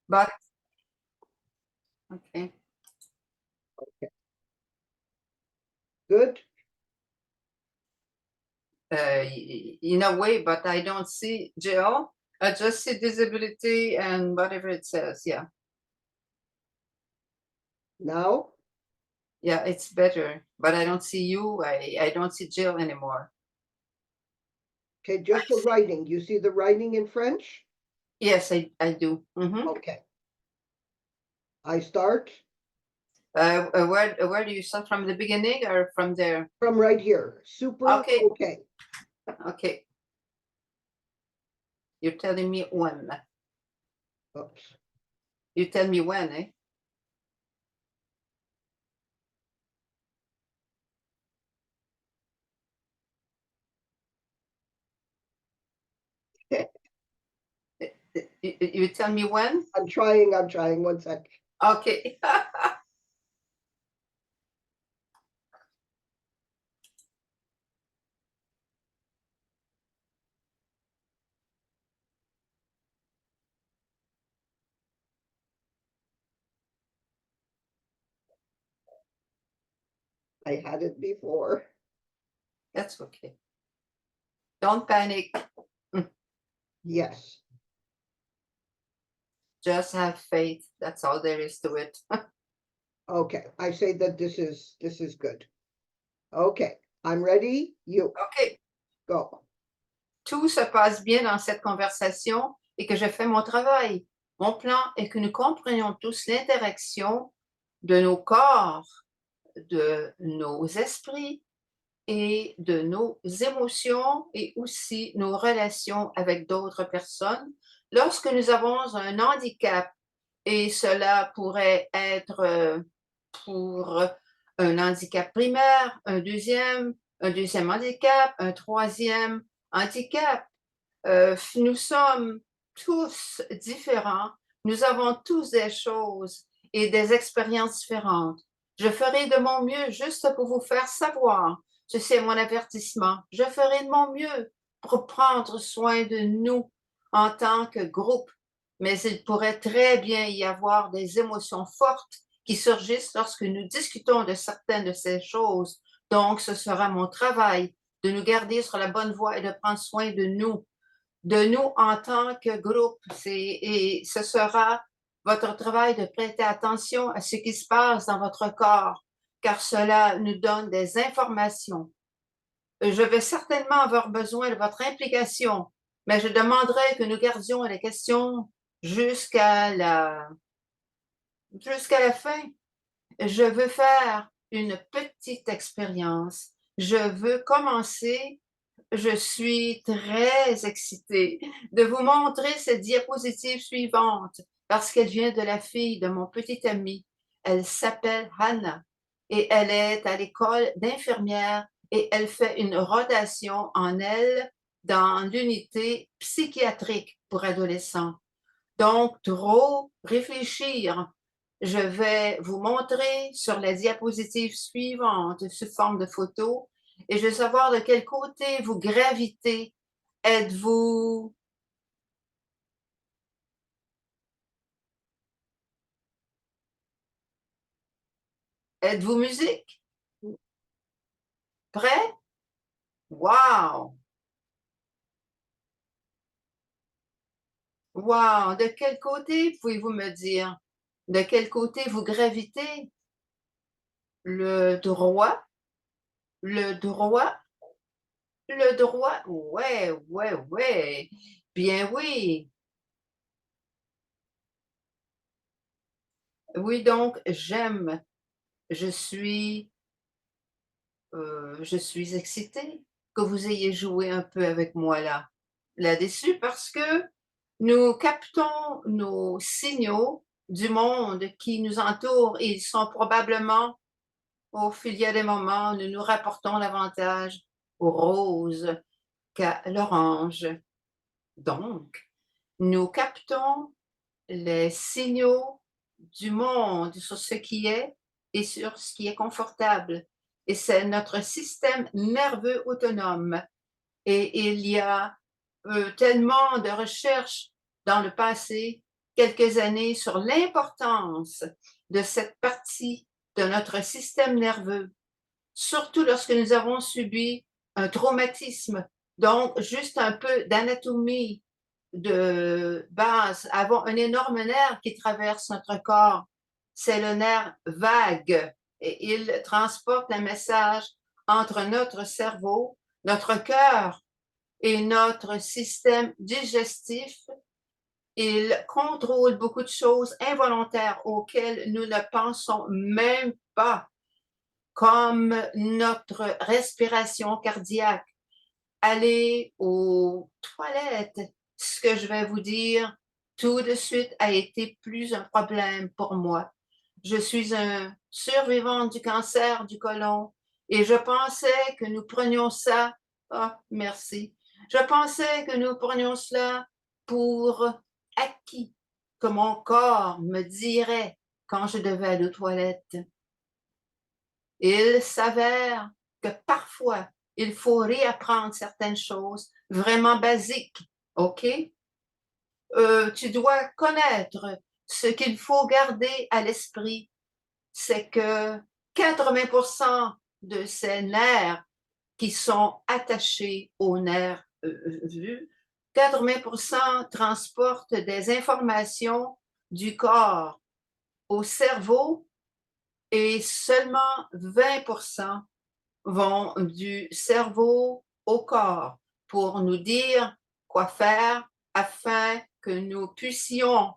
but okay. Okay. Good. In a way, but I don't see Jill. I just see disability and whatever it says. Yeah. Now, Yeah, it's better, but I don't see you. I don't see Jill anymore. okay, just the writing. You see the writing in French? Yes, I do. Okay. I start Where do you start, from the beginning or from there? from right here. Super Okay. okay. Okay. You're telling me when. Oops. You tell me when, eh? You tell me when? I'm trying. 1 sec. Okay. I had it before. That's okay. Don't panic. Yes. Just have faith. That's all there is to it. Okay. I say that this is good. Okay. I'm ready. You Okay. go. Tout se passe bien dans cette conversation et que je fais mon travail. Mon plan est que nous comprenions tous l'interaction de nos corps, de nos esprits et de nos émotions et aussi nos relations avec d'autres personnes lorsque nous avons un handicap. Et cela pourrait être pour un handicap primaire, un deuxième handicap, un troisième handicap. Nous sommes tous différents, nous avons tous des choses et des expériences différentes. Je ferai de mon mieux juste pour vous faire savoir. Ceci est mon avertissement. Je ferai de mon mieux pour prendre soin de nous en tant que groupe. Mais il pourrait très bien y avoir des émotions fortes qui surgissent lorsque nous discutons de certaines de ces choses. Donc, ce sera mon travail de nous garder sur la bonne voie et de prendre soin de nous en tant que groupe. Et ce sera votre travail de prêter attention à ce qui se passe dans votre corps, car cela nous donne des informations. Je vais certainement avoir besoin de votre implication, mais je demanderai que nous gardions les questions jusqu'à la fin. Je veux faire une petite expérience. Je veux commencer. Je suis très excitée de vous montrer cette diapositive suivante parce qu'elle vient de la fille de mon petit ami. Elle s'appelle Hannah et elle est à l'école d'infirmière et elle fait une rotation en elle dans l'unité psychiatrique pour adolescents. Donc, trop réfléchir. Je vais vous montrer sur la diapositive suivante sous forme de photo et je veux savoir de quel côté vous gravitez. Êtes-vous musique? Prêt? Wow! Wow! De quel côté pouvez-vous me dire? De quel côté vous gravitez? Le droit? Le droit? Le droit? Ouais, ouais, ouais. Bien oui. Oui, donc j'aime. Je suis, je suis excitée que vous ayez joué un peu avec moi là-dessus parce que nous captons nos signaux du monde qui nous entoure et ils sont probablement, au fil des moments, nous nous rapportons davantage au rose qu'à l'orange. Donc, nous captons les signaux du monde sur ce qui est et sur ce qui est confortable. Et c'est notre système nerveux autonome. Et il y a tellement de recherches dans le passé quelques années sur l'importance de cette partie de notre système nerveux, surtout lorsque nous avons subi un traumatisme. Donc, juste un peu d'anatomie de base, avons un énorme nerf qui traverse notre corps. C'est le nerf vague et il transporte un message entre notre cerveau, notre cœur et notre système digestif. Il contrôle beaucoup de choses involontaires auxquelles nous ne pensons même pas, comme notre respiration cardiaque. Aller aux toilettes, ce que je vais vous dire tout de suite a été plus un problème pour moi. Je suis un survivant du cancer du côlon et je pensais que nous prenions ça, ah, merci, je pensais que nous prenions cela pour acquis, que mon corps me dirait quand je devais aller aux toilettes. Il s'avère que parfois, il faut réapprendre certaines choses vraiment basiques, OK? Tu dois connaître ce qu'il faut garder à l'esprit, c'est que 80% de ces nerfs qui sont attachés aux nerfs vus, 80% transportent des informations du corps au cerveau et seulement 20% vont du cerveau au corps pour nous dire quoi faire afin que nous puissions,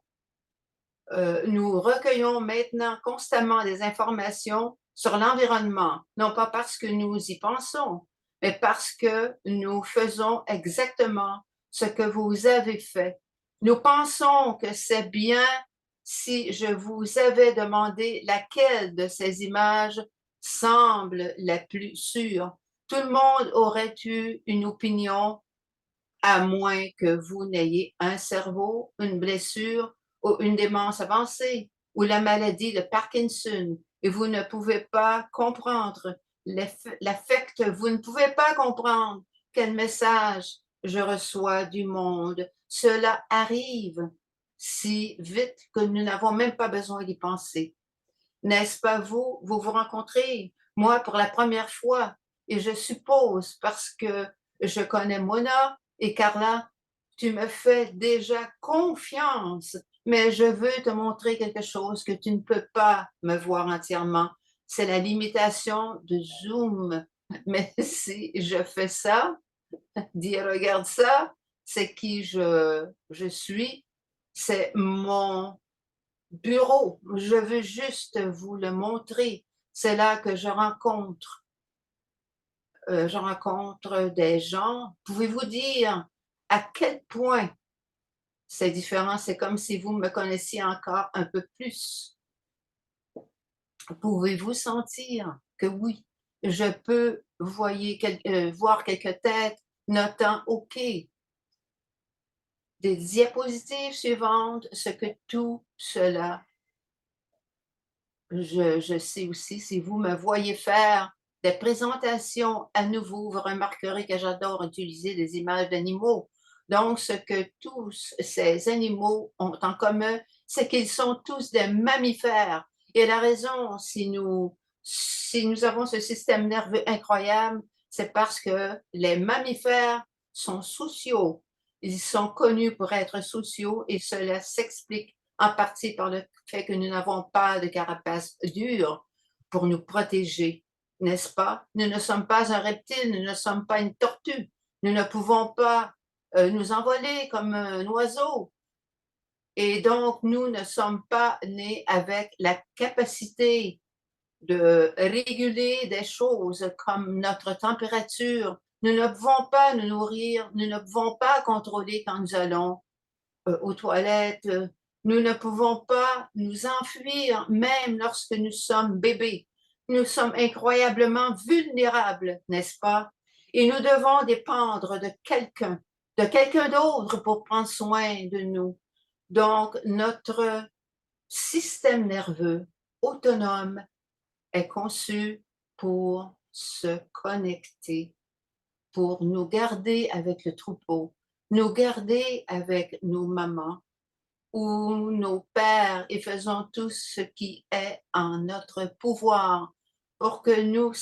nous recueillons maintenant constamment des informations sur l'environnement, non pas parce que nous y pensons, mais parce que nous faisons exactement ce que vous avez fait. Nous pensons que c'est bien si je vous avais demandé laquelle de ces images semble la plus sûre. Tout le monde aurait eu une opinion, à moins que vous n'ayez un cerveau, une blessure ou une démence avancée ou la maladie de Parkinson et vous ne pouvez pas comprendre l'affect, vous ne pouvez pas comprendre quel message je reçois du monde. Cela arrive si vite que nous n'avons même pas besoin d'y penser. N'est-ce pas vous? Vous vous rencontrez, moi, pour la première fois, et je suppose, parce que je connais Mona et Carla, tu me fais déjà confiance, mais je veux te montrer quelque chose que tu ne peux pas me voir entièrement. C'est la limitation de Zoom. Mais si je fais ça, dis regarde ça, c'est qui je suis, c'est mon bureau. Je veux juste vous le montrer. C'est là que je rencontre des gens. Pouvez-vous dire à quel point c'est différent? C'est comme si vous me connaissiez encore un peu plus. Pouvez-vous sentir que oui, je peux voir quelques têtes notant OK. Des diapositives suivantes, ce que tout cela je sais aussi, si vous me voyez faire des présentations à nouveau, vous remarquerez que j'adore utiliser des images d'animaux. Donc, ce que tous ces animaux ont en commun, c'est qu'ils sont tous des mammifères. Et la raison, si nous avons ce système nerveux incroyable, c'est parce que les mammifères sont sociaux. Ils sont connus pour être sociaux et cela s'explique en partie par le fait que nous n'avons pas de carapace dure pour nous protéger, n'est-ce pas? Nous ne sommes pas un reptile, nous ne sommes pas une tortue. Nous ne pouvons pas nous envoler comme un oiseau. Et donc, nous ne sommes pas nés avec la capacité de réguler des choses comme notre température. Nous ne pouvons pas nous nourrir, nous ne pouvons pas contrôler quand nous allons aux toilettes. Nous ne pouvons pas nous enfuir même lorsque nous sommes bébés. Nous sommes incroyablement vulnérables, n'est-ce pas? Et nous devons dépendre de quelqu'un d'autre pour prendre soin de nous. Donc, notre système nerveux autonome est conçu pour se connecter, pour nous garder avec le troupeau, nous garder avec nos mamans, ou nos pères et faisons tout ce qui est en notre pouvoir pour que nous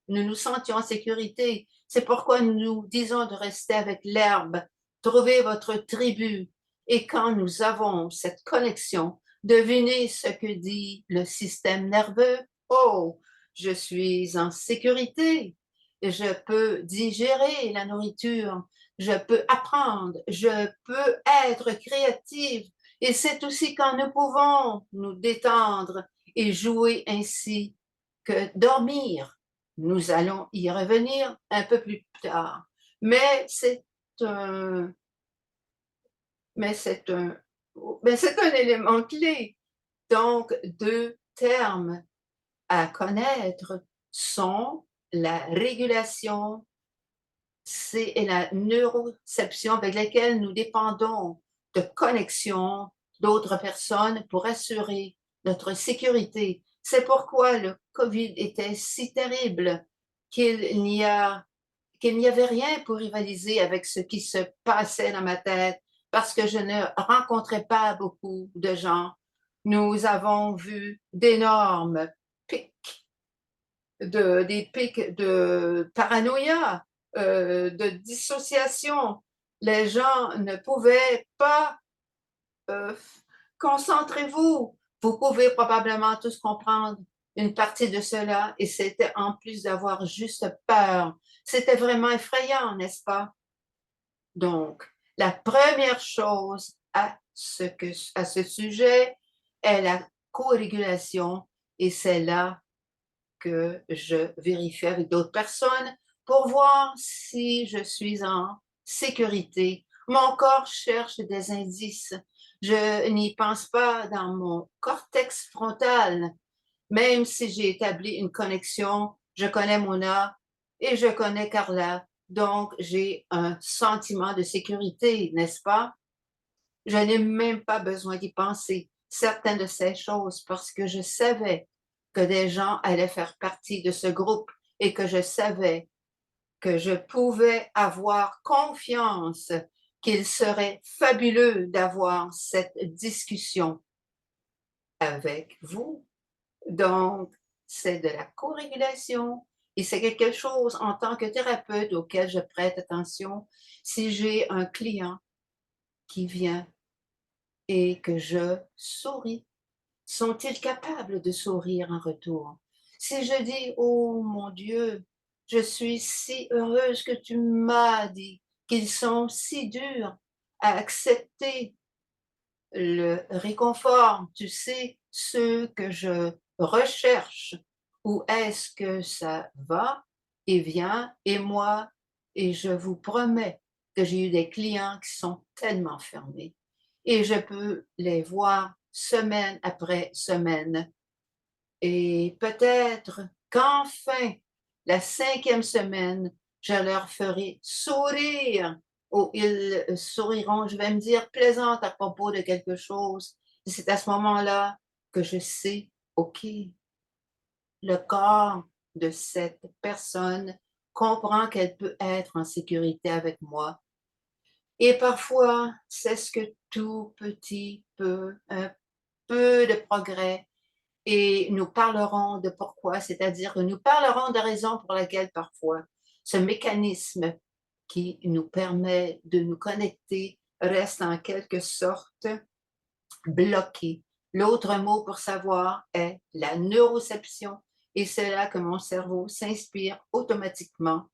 nous sentions en sécurité. C'est pourquoi nous nous disons de rester avec l'herbe, trouver votre tribu. Et quand nous avons cette connexion, devinez ce que dit le système nerveux. Oh, je suis en sécurité. Je peux digérer la nourriture. Je peux apprendre. Je peux être créative. Et c'est aussi quand nous pouvons nous détendre et jouer ainsi que dormir. Nous allons y revenir un peu plus tard. Mais c'est un, mais c'est un, mais c'est un élément clé. Donc, deux termes à connaître sont la régulation et la neuroception avec lesquelles nous dépendons de connexion d'autres personnes pour assurer notre sécurité. C'est pourquoi le COVID était si terrible qu'il n'y avait rien pour rivaliser avec ce qui se passait dans ma tête parce que je ne rencontrais pas beaucoup de gens. Nous avons vu d'énormes pics, des pics de paranoïa, de dissociation. Les gens ne pouvaient pas concentrez-vous. Vous pouvez probablement tous comprendre une partie de cela et c'était en plus d'avoir juste peur. C'était vraiment effrayant, n'est-ce pas? Donc, la première chose à ce sujet est la co-régulation et c'est là que je vérifie avec d'autres personnes pour voir si je suis en sécurité. Mon corps cherche des indices. Je n'y pense pas dans mon cortex frontal. Même si j'ai établi une connexion, je connais Mona et je connais Carla. Donc, j'ai un sentiment de sécurité, n'est-ce pas? Je n'ai même pas besoin d'y penser, certaines de ces choses, parce que je savais que des gens allaient faire partie de ce groupe et que je savais que je pouvais avoir confiance qu'il serait fabuleux d'avoir cette discussion avec vous. Donc, c'est de la co-régulation et c'est quelque chose en tant que thérapeute auquel je prête attention. Si j'ai un client qui vient et que je souris, sont-ils capables de sourire en retour? Si je dis, oh mon Dieu, je suis si heureuse que tu m'as dit qu'ils sont si durs à accepter le réconfort, tu sais, ce que je recherche, où est-ce que ça va et vient, et moi, et je vous promets que j'ai eu des clients qui sont tellement fermés et je peux les voir semaine après semaine. Et peut-être qu'enfin, la 5e semaine, je leur ferai sourire ou ils souriront, je vais me dire plaisante à propos de quelque chose. Et c'est à ce moment-là que je sais, OK, le corps de cette personne comprend qu'elle peut être en sécurité avec moi. Et parfois, c'est ce que tout petit peu, un peu de progrès et nous parlerons de pourquoi, c'est-à-dire que nous parlerons de raisons pour lesquelles parfois ce mécanisme qui nous permet de nous connecter reste en quelque sorte bloqué. L'autre mot pour savoir est la neuroception et c'est là que mon cerveau s'inspire automatiquement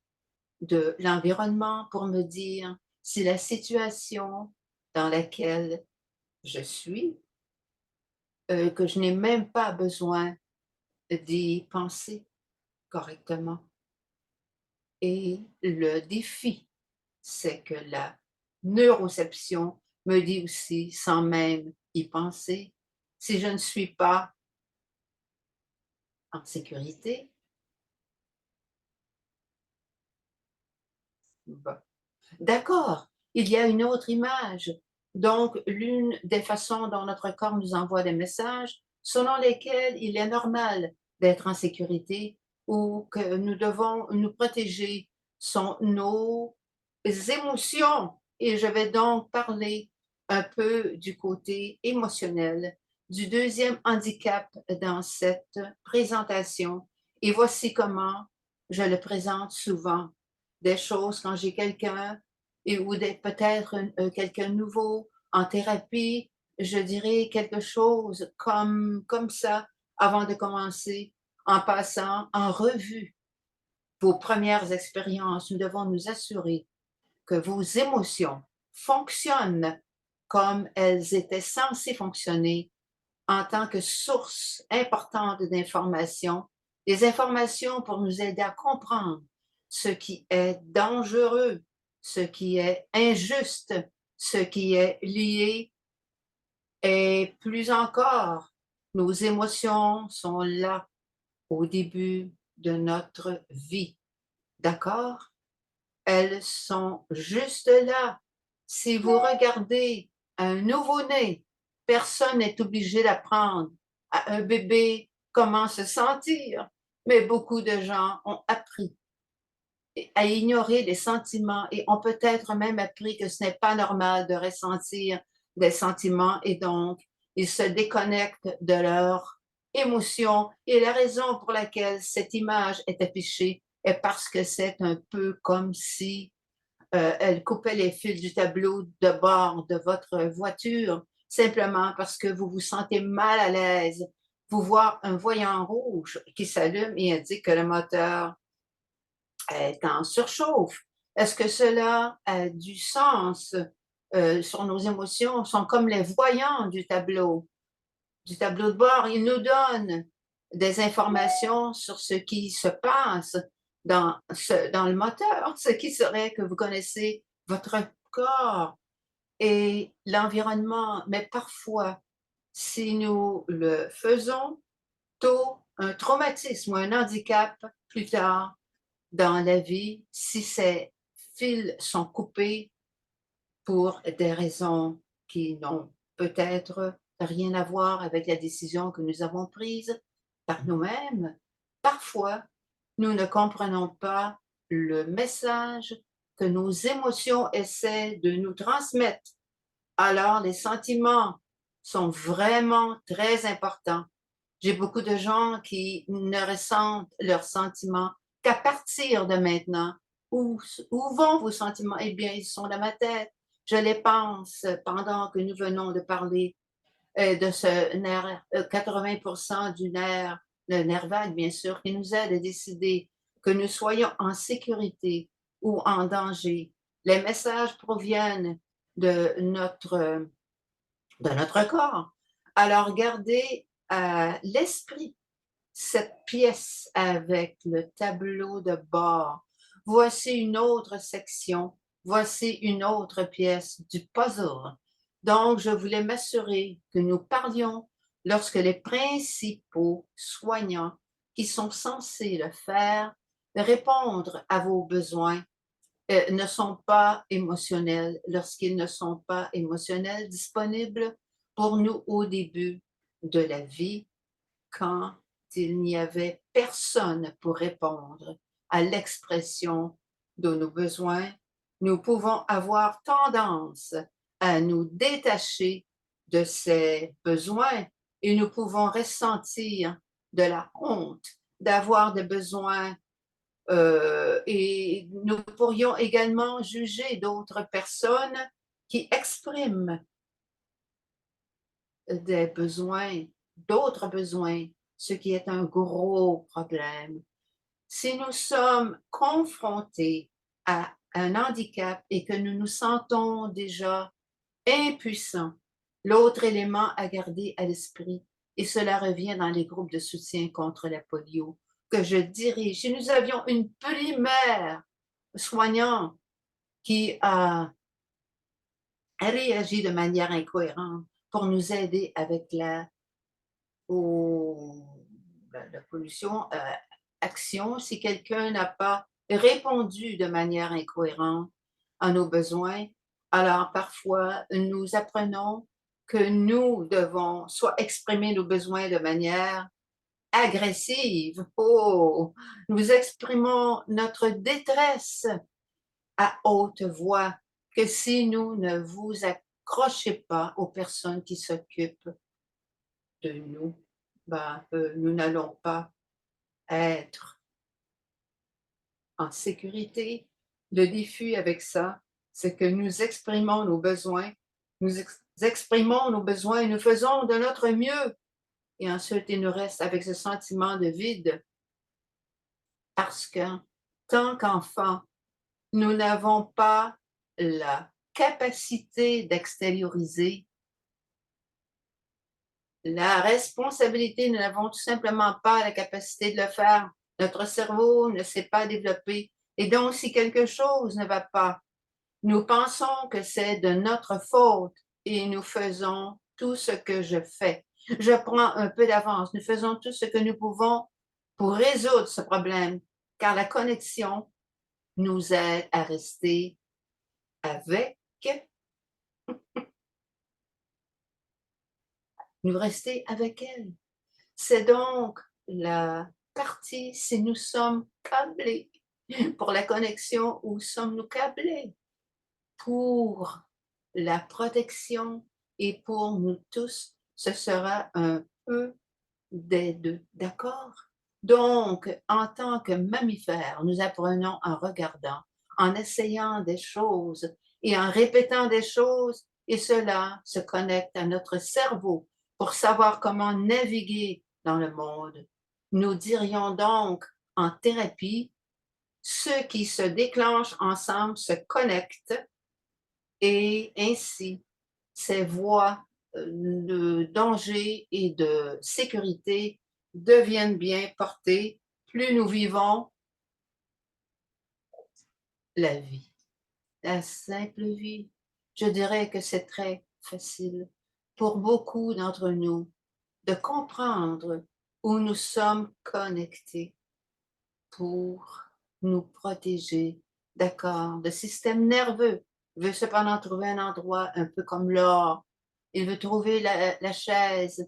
de l'environnement pour me dire si la situation dans laquelle je suis, que je n'ai même pas besoin d'y penser correctement. Et le défi, c'est que la neuroception me dit aussi, sans même y penser, si je ne suis pas en sécurité, bon. D'accord, il y a une autre image. Donc, l'une des façons dont notre corps nous envoie des messages selon lesquels il est normal d'être en sécurité ou que nous devons nous protéger sont nos émotions. Et je vais donc parler un peu du côté émotionnel du deuxième handicap dans cette présentation. Et voici comment je le présente souvent. Des choses quand j'ai quelqu'un ou peut-être quelqu'un nouveau en thérapie, je dirais quelque chose comme ça avant de commencer, en passant en revue vos premières expériences. Nous devons nous assurer que vos émotions fonctionnent comme elles étaient censées fonctionner en tant que source importante d'informations, des informations pour nous aider à comprendre ce qui est dangereux, ce qui est injuste, ce qui est lié et plus encore, nos émotions sont là au début de notre vie. D'accord? Elles sont juste là. Si vous regardez un nouveau-né, personne n'est obligé d'apprendre à un bébé comment se sentir, mais beaucoup de gens ont appris à ignorer les sentiments et ont peut-être même appris que ce n'est pas normal de ressentir des sentiments et donc ils se déconnectent de leurs émotions et la raison pour laquelle cette image est affichée est parce que c'est un peu comme si elle coupait les fils du tableau de bord de votre voiture simplement parce que vous vous sentez mal à l'aise. Vous voir un voyant rouge qui s'allume et indique que le moteur est en surchauffe. Est-ce que cela a du sens sur nos émotions? Sont comme les voyants du tableau de bord. Ils nous donnent des informations sur ce qui se passe dans le moteur, ce qui serait que vous connaissez votre corps et l'environnement. Mais parfois, si nous le faisons tôt, un traumatisme ou un handicap plus tard dans la vie, si ces fils sont coupés pour des raisons qui n'ont peut-être rien à voir avec la décision que nous avons prise par nous-mêmes, parfois, nous ne comprenons pas le message que nos émotions essaient de nous transmettre. Alors, les sentiments sont vraiment très importants. J'ai beaucoup de gens qui ne ressentent leurs sentiments qu'à partir de maintenant. Où vont vos sentiments? Eh bien, ils sont dans ma tête. Je les pense pendant que nous venons de parler de ce nerf, 80% du nerf, le nerf vague, bien sûr, qui nous aide à décider que nous soyons en sécurité ou en danger. Les messages proviennent de notre corps. Alors, gardez à l'esprit cette pièce avec le tableau de bord. Voici une autre section, voici une autre pièce du puzzle. Donc, je voulais m'assurer que nous parlions lorsque les principaux soignants qui sont censés le faire, répondre à vos besoins, ne sont pas émotionnels, lorsqu'ils ne sont pas émotionnels, disponibles pour nous au début de la vie, quand il n'y avait personne pour répondre à l'expression de nos besoins, nous pouvons avoir tendance à nous détacher de ces besoins et nous pouvons ressentir de la honte d'avoir des besoins et nous pourrions également juger d'autres personnes qui expriment des besoins, d'autres besoins, ce qui est un gros problème. Si nous sommes confrontés à un handicap et que nous nous sentons déjà impuissants, l'autre élément à garder à l'esprit, et cela revient dans les groupes de soutien contre la polio que je dirige. Si nous avions une primaire soignant qui a réagi de manière incohérente pour nous aider avec la pollution, action, si quelqu'un n'a pas répondu de manière incohérente à nos besoins, alors parfois nous apprenons que nous devons soit exprimer nos besoins de manière agressive. Oh, nous exprimons notre détresse à haute voix que si nous ne vous n'accrochez pas aux personnes qui s'occupent de nous. Nous n'allons pas être en sécurité. Le défi avec ça, c'est que nous exprimons nos besoins, exprimons nos besoins et nous faisons de notre mieux. Et ensuite, il nous reste avec ce sentiment de vide parce que, tant qu'enfant, nous n'avons pas la capacité d'extérioriser la responsabilité, nous n'avons tout simplement pas la capacité de le faire. Notre cerveau ne s'est pas développé. Et donc, si quelque chose ne va pas, nous pensons que c'est de notre faute et nous faisons tout ce que je fais. Je prends un peu d'avance. Nous faisons tout ce que nous pouvons pour résoudre ce problème, car la connexion nous aide à rester avec, nous rester avec elle. C'est donc la partie si nous sommes câblés pour la connexion ou sommes-nous câblés pour la protection et pour nous tous, ce sera un peu des deux, d'accord? Donc, en tant que mammifères, nous apprenons en regardant, en essayant des choses et en répétant des choses, et cela se connecte à notre cerveau pour savoir comment naviguer dans le monde. Nous dirions donc en thérapie, ceux qui se déclenchent ensemble se connectent et ainsi ces voies de danger et de sécurité deviennent bien portées, plus nous vivons la vie, la simple vie. Je dirais que c'est très facile pour beaucoup d'entre nous de comprendre où nous sommes connectés pour nous protéger. D'accord, le système nerveux veut cependant trouver un endroit un peu comme l'or. Il veut trouver la chaise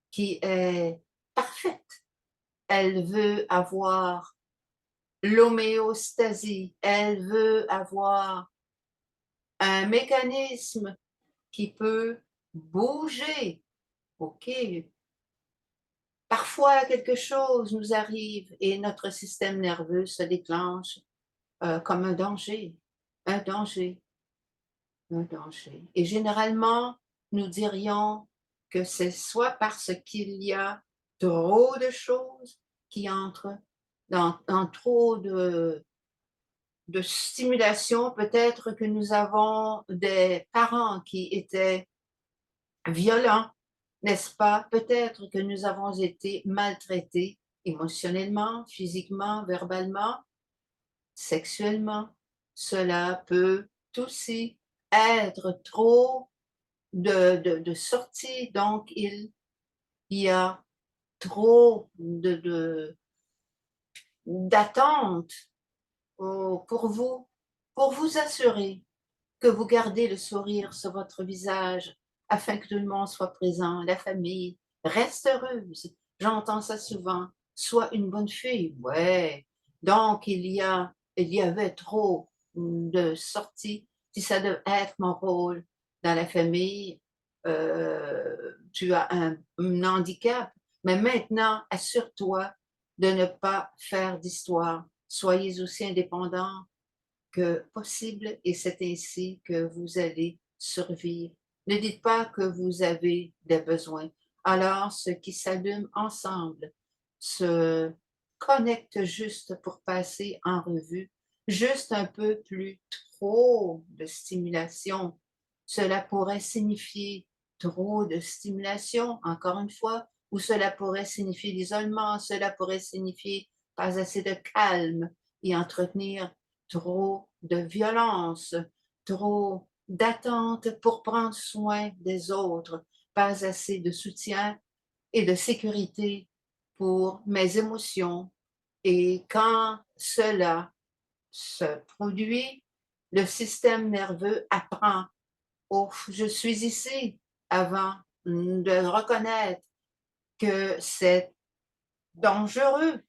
qui est parfaite. Elle veut avoir l'homéostasie. Elle veut avoir un mécanisme qui peut bouger. OK. Parfois, quelque chose nous arrive et notre système nerveux se déclenche comme un danger, un danger, un danger. Et généralement, nous dirions que c'est soit parce qu'il y a trop de choses qui entrent dans trop de stimulation, peut-être que nous avons des parents qui étaient violents, n'est-ce pas? Peut-être que nous avons été maltraités émotionnellement, physiquement, verbalement, sexuellement. Cela peut aussi être trop de sorties, donc il y a trop d'attentes pour vous assurer que vous gardez le sourire sur votre visage afin que tout le monde soit présent, la famille reste heureuse. J'entends ça souvent. Sois une bonne fille. Ouais. Donc, il y avait trop de sorties. Si ça devait être mon rôle dans la famille, tu as un handicap. Mais maintenant, assure-toi de ne pas faire d'histoire. Soyez aussi indépendant que possible et c'est ainsi que vous allez survivre. Ne dites pas que vous avez des besoins. Alors, ceux qui s'allument ensemble se connectent juste pour passer en revue, juste un peu plus trop de stimulation. Cela pourrait signifier trop de stimulation, encore une fois, ou cela pourrait signifier l'isolement, cela pourrait signifier pas assez de calme et entretenir trop de violence, trop d'attente pour prendre soin des autres, pas assez de soutien et de sécurité pour mes émotions. Et quand cela se produit, le système nerveux apprend, oh, je suis ici, avant de reconnaître que c'est dangereux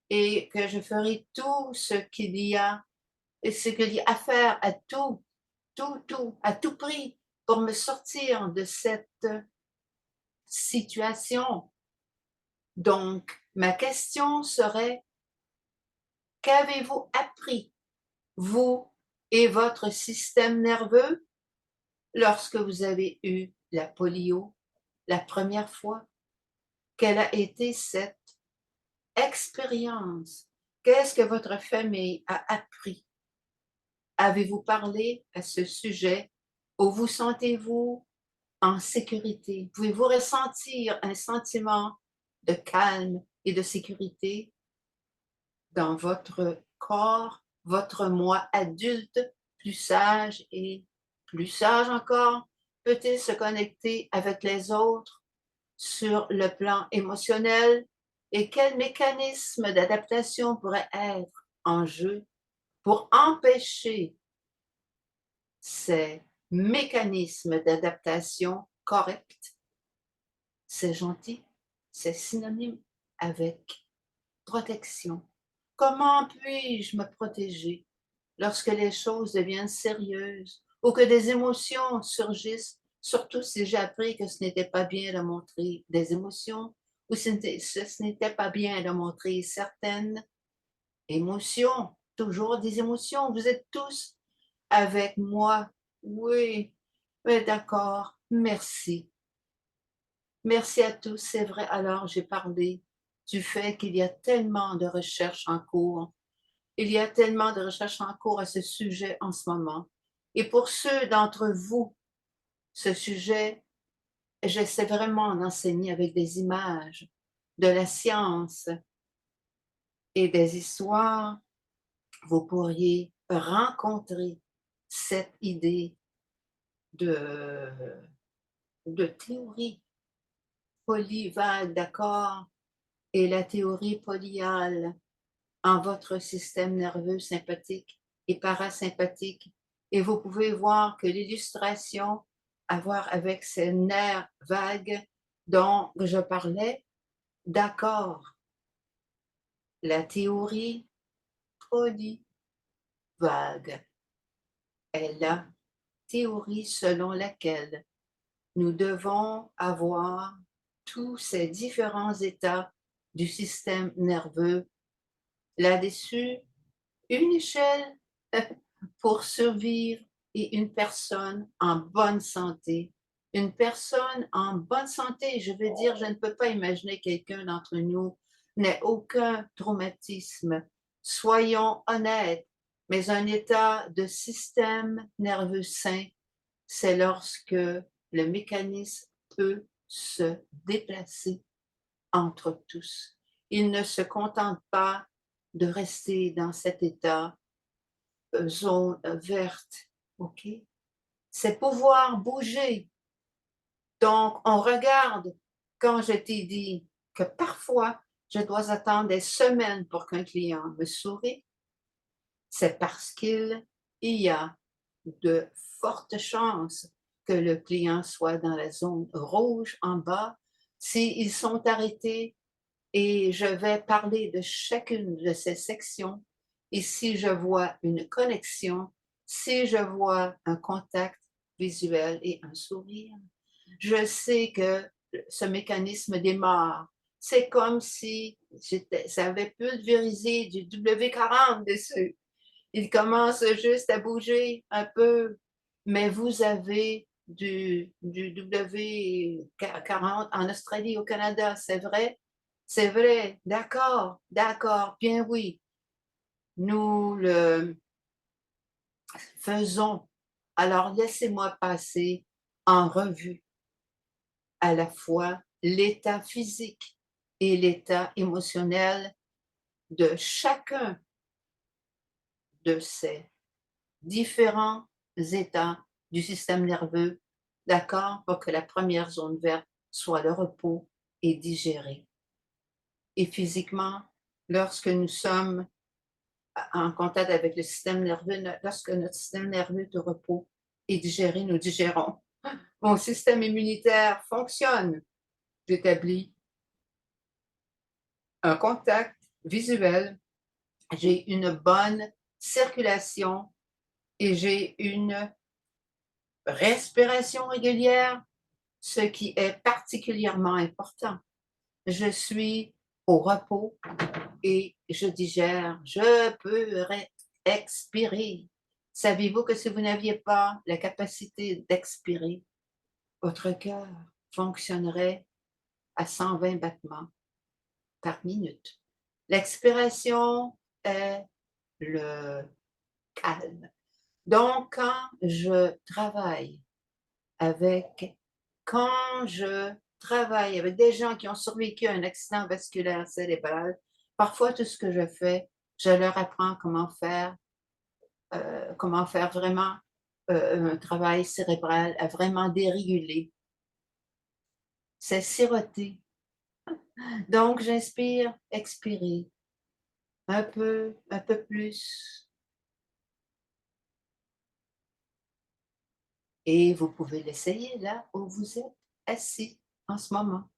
et que je ferai tout ce qu'il y a et ce qu'il y a à faire à tout, à tout prix pour me sortir de cette situation. Donc, ma question serait, qu'avez-vous appris, vous et votre système nerveux, lorsque vous avez eu la polio la première fois? Quelle a été cette expérience? Qu'est-ce que votre famille a appris? Avez-vous parlé à ce sujet ou vous sentez-vous en sécurité? Pouvez-vous ressentir un sentiment de calme et de sécurité dans votre corps, votre moi adulte, plus sage et plus sage encore? Peut-il se connecter avec les autres sur le plan émotionnel? Et quel mécanisme d'adaptation pourrait être en jeu pour empêcher ces mécanismes d'adaptation corrects? C'est gentil, c'est synonyme avec protection. Comment puis-je me protéger lorsque les choses deviennent sérieuses ou que des émotions surgissent, surtout si j'ai appris que ce n'était pas bien de montrer des émotions ou si ce n'était pas bien de montrer certaines émotions, toujours des émotions. Vous êtes tous avec moi. Oui, oui, d'accord, merci. Merci à tous, c'est vrai. Alors, j'ai parlé du fait qu'il y a tellement de recherches en cours. Il y a tellement de recherches en cours à ce sujet en ce moment. Et pour ceux d'entre vous, ce sujet, j'essaie vraiment d'enseigner avec des images, de la science et des histoires. Vous pourriez rencontrer cette idée de, de théorie polyvague, d'accord, et la théorie polyale en votre système nerveux sympathique et parasympathique. Et vous pouvez voir que l'illustration à voir avec ces nerfs vagues dont je parlais, d'accord, la théorie polyvague est la théorie selon laquelle nous devons avoir tous ces différents états du système nerveux. Là-dessus, une échelle pour survivre et une personne en bonne santé. Une personne en bonne santé, je veux dire, je ne peux pas imaginer quelqu'un d'entre nous n'ait aucun traumatisme. Soyons honnêtes, mais un état de système nerveux sain, c'est lorsque le mécanisme peut se déplacer entre tous. Il ne se contente pas de rester dans cet état zone verte, OK? C'est pouvoir bouger. Donc, on regarde quand je t'ai dit que parfois, je dois attendre des semaines pour qu'un client me sourie, c'est parce qu'il y a de fortes chances que le client soit dans la zone rouge en bas. S'ils sont arrêtés, et je vais parler de chacune de ces sections. Et si je vois une connexion, si je vois un contact visuel et un sourire, je sais que ce mécanisme démarre. C'est comme si ça avait pulvérisé du W40 dessus. Il commence juste à bouger un peu, mais vous avez du W40 en Australie, au Canada, c'est vrai? C'est vrai, d'accord, d'accord, bien oui. Nous le faisons. Alors laissez-moi passer en revue à la fois l'état physique et l'état émotionnel de chacun de ces différents états du système nerveux, d'accord, pour que la première zone verte soit le repos et digérer. Et physiquement, lorsque nous sommes en contact avec le système nerveux, lorsque notre système nerveux est au repos et digéré, nous digérons. Mon système immunitaire fonctionne. J'établis un contact visuel, j'ai une bonne circulation et j'ai une respiration régulière, ce qui est particulièrement important. Je suis au repos et je digère. Je peux expirer. Saviez-vous que si vous n'aviez pas la capacité d'expirer, votre cœur fonctionnerait à 120 battements par minute? L'expiration est le calme. Donc, quand je travaille avec des gens qui ont survécu à un accident vasculaire cérébral, parfois tout ce que je fais, je leur apprends comment faire vraiment un travail cérébral à vraiment déréguler. C'est siroter. Donc, j'inspire, expirer, un peu plus. Et vous pouvez l'essayer là où vous êtes assis en ce moment.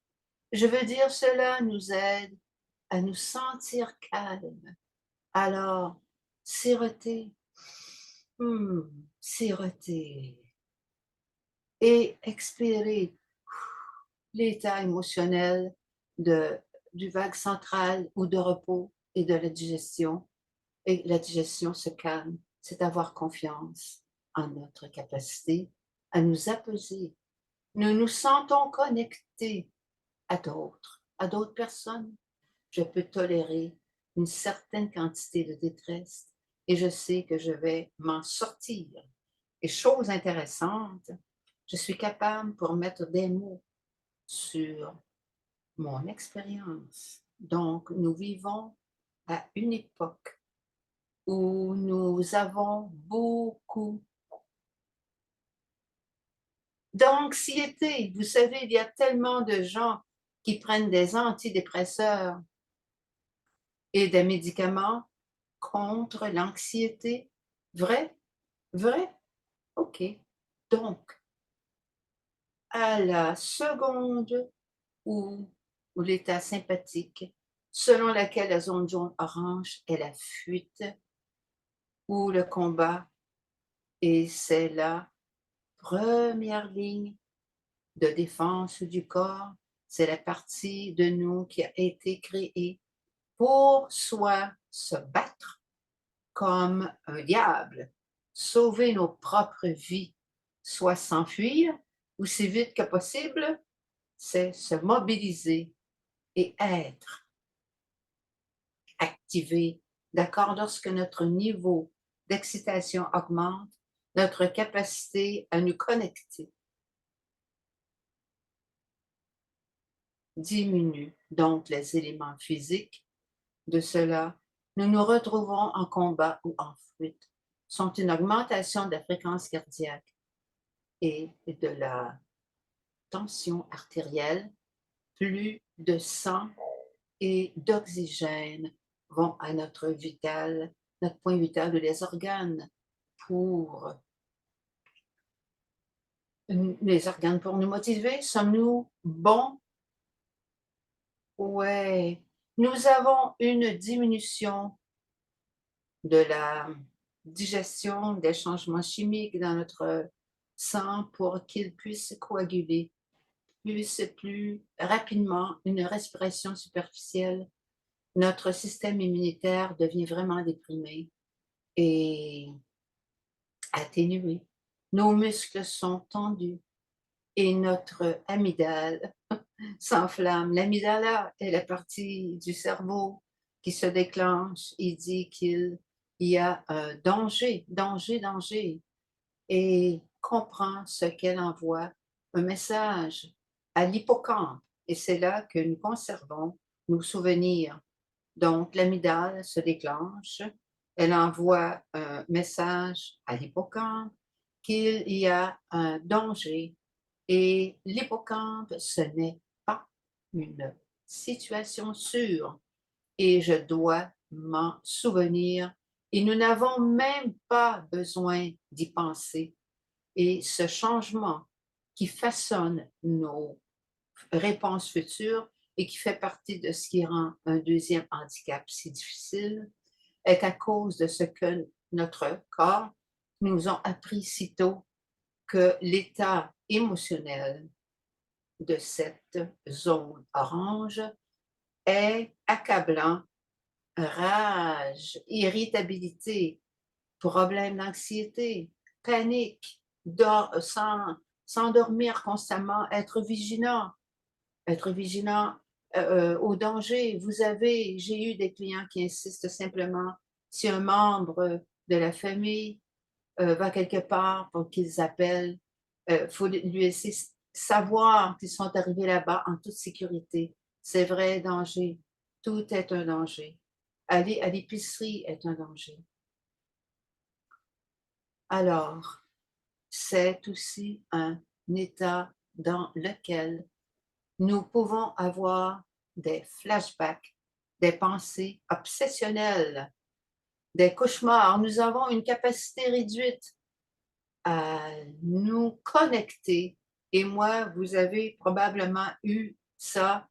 Je veux dire, cela nous aide à nous sentir calmes. Alors, siroter, siroter et expirer l'état émotionnel du vague central ou de repos et de la digestion. Et la digestion se calme, c'est avoir confiance en notre capacité à nous apaiser. Nous nous sentons connectés à d'autres personnes. Je peux tolérer une certaine quantité de détresse et je sais que je vais m'en sortir. Et chose intéressante, je suis capable pour mettre des mots sur mon expérience. Donc, nous vivons à une époque où nous avons beaucoup d'anxiété. Vous savez, il y a tellement de gens qui prennent des antidépresseurs et des médicaments contre l'anxiété. Vrai? Vrai? OK. Donc, à la seconde où, l'état sympathique, selon laquelle la zone jaune-orange est la fuite ou le combat, et c'est la première ligne de défense du corps, c'est la partie de nous qui a été créée pour soit se battre comme un diable, sauver nos propres vies, soit s'enfuir ou si vite que possible, c'est se mobiliser et être activé. D'accord? Lorsque notre niveau d'excitation augmente, notre capacité à nous connecter diminue. Donc, les éléments physiques de cela, nous nous retrouvons en combat ou en fuite, sont une augmentation de la fréquence cardiaque et de la tension artérielle. Plus de sang et d'oxygène vont à notre point vital de les organes pour nous motiver. Sommes-nous bons? Ouais. Nous avons une diminution de la digestion des changements chimiques dans notre sang pour qu'il puisse coaguler plus rapidement, une respiration superficielle. Notre système immunitaire devient vraiment déprimé et atténué. Nos muscles sont tendus et notre amygdale s'enflamme. L'amygdala est la partie du cerveau qui se déclenche et dit qu'il y a un danger, et comprend ce qu'elle envoie, un message à l'hippocampe. Et c'est là que nous conservons nos souvenirs. Donc, l'amygdale se déclenche, elle envoie un message à l'hippocampe qu'il y a un danger et l'hippocampe, ce n'est pas une situation sûre et je dois m'en souvenir et nous n'avons même pas besoin d'y penser. Et ce changement qui façonne nos réponses futures et qui fait partie de ce qui rend un deuxième handicap si difficile, est à cause de ce que notre corps nous a appris si tôt que l'état émotionnel de cette zone orange est accablant, rage, irritabilité, problème d'anxiété, panique, s'endormir constamment, être vigilant au danger. J'ai eu des clients qui insistent simplement, si un membre de la famille va quelque part pour qu'ils appellent, faut lui laisser savoir qu'ils sont arrivés là-bas en toute sécurité. C'est vrai, danger. Tout est un danger. Aller à l'épicerie est un danger. Alors, c'est aussi un état dans lequel nous pouvons avoir des flashbacks, des pensées obsessionnelles, des cauchemars. Nous avons une capacité réduite à nous connecter. Et moi, vous avez probablement eu ça.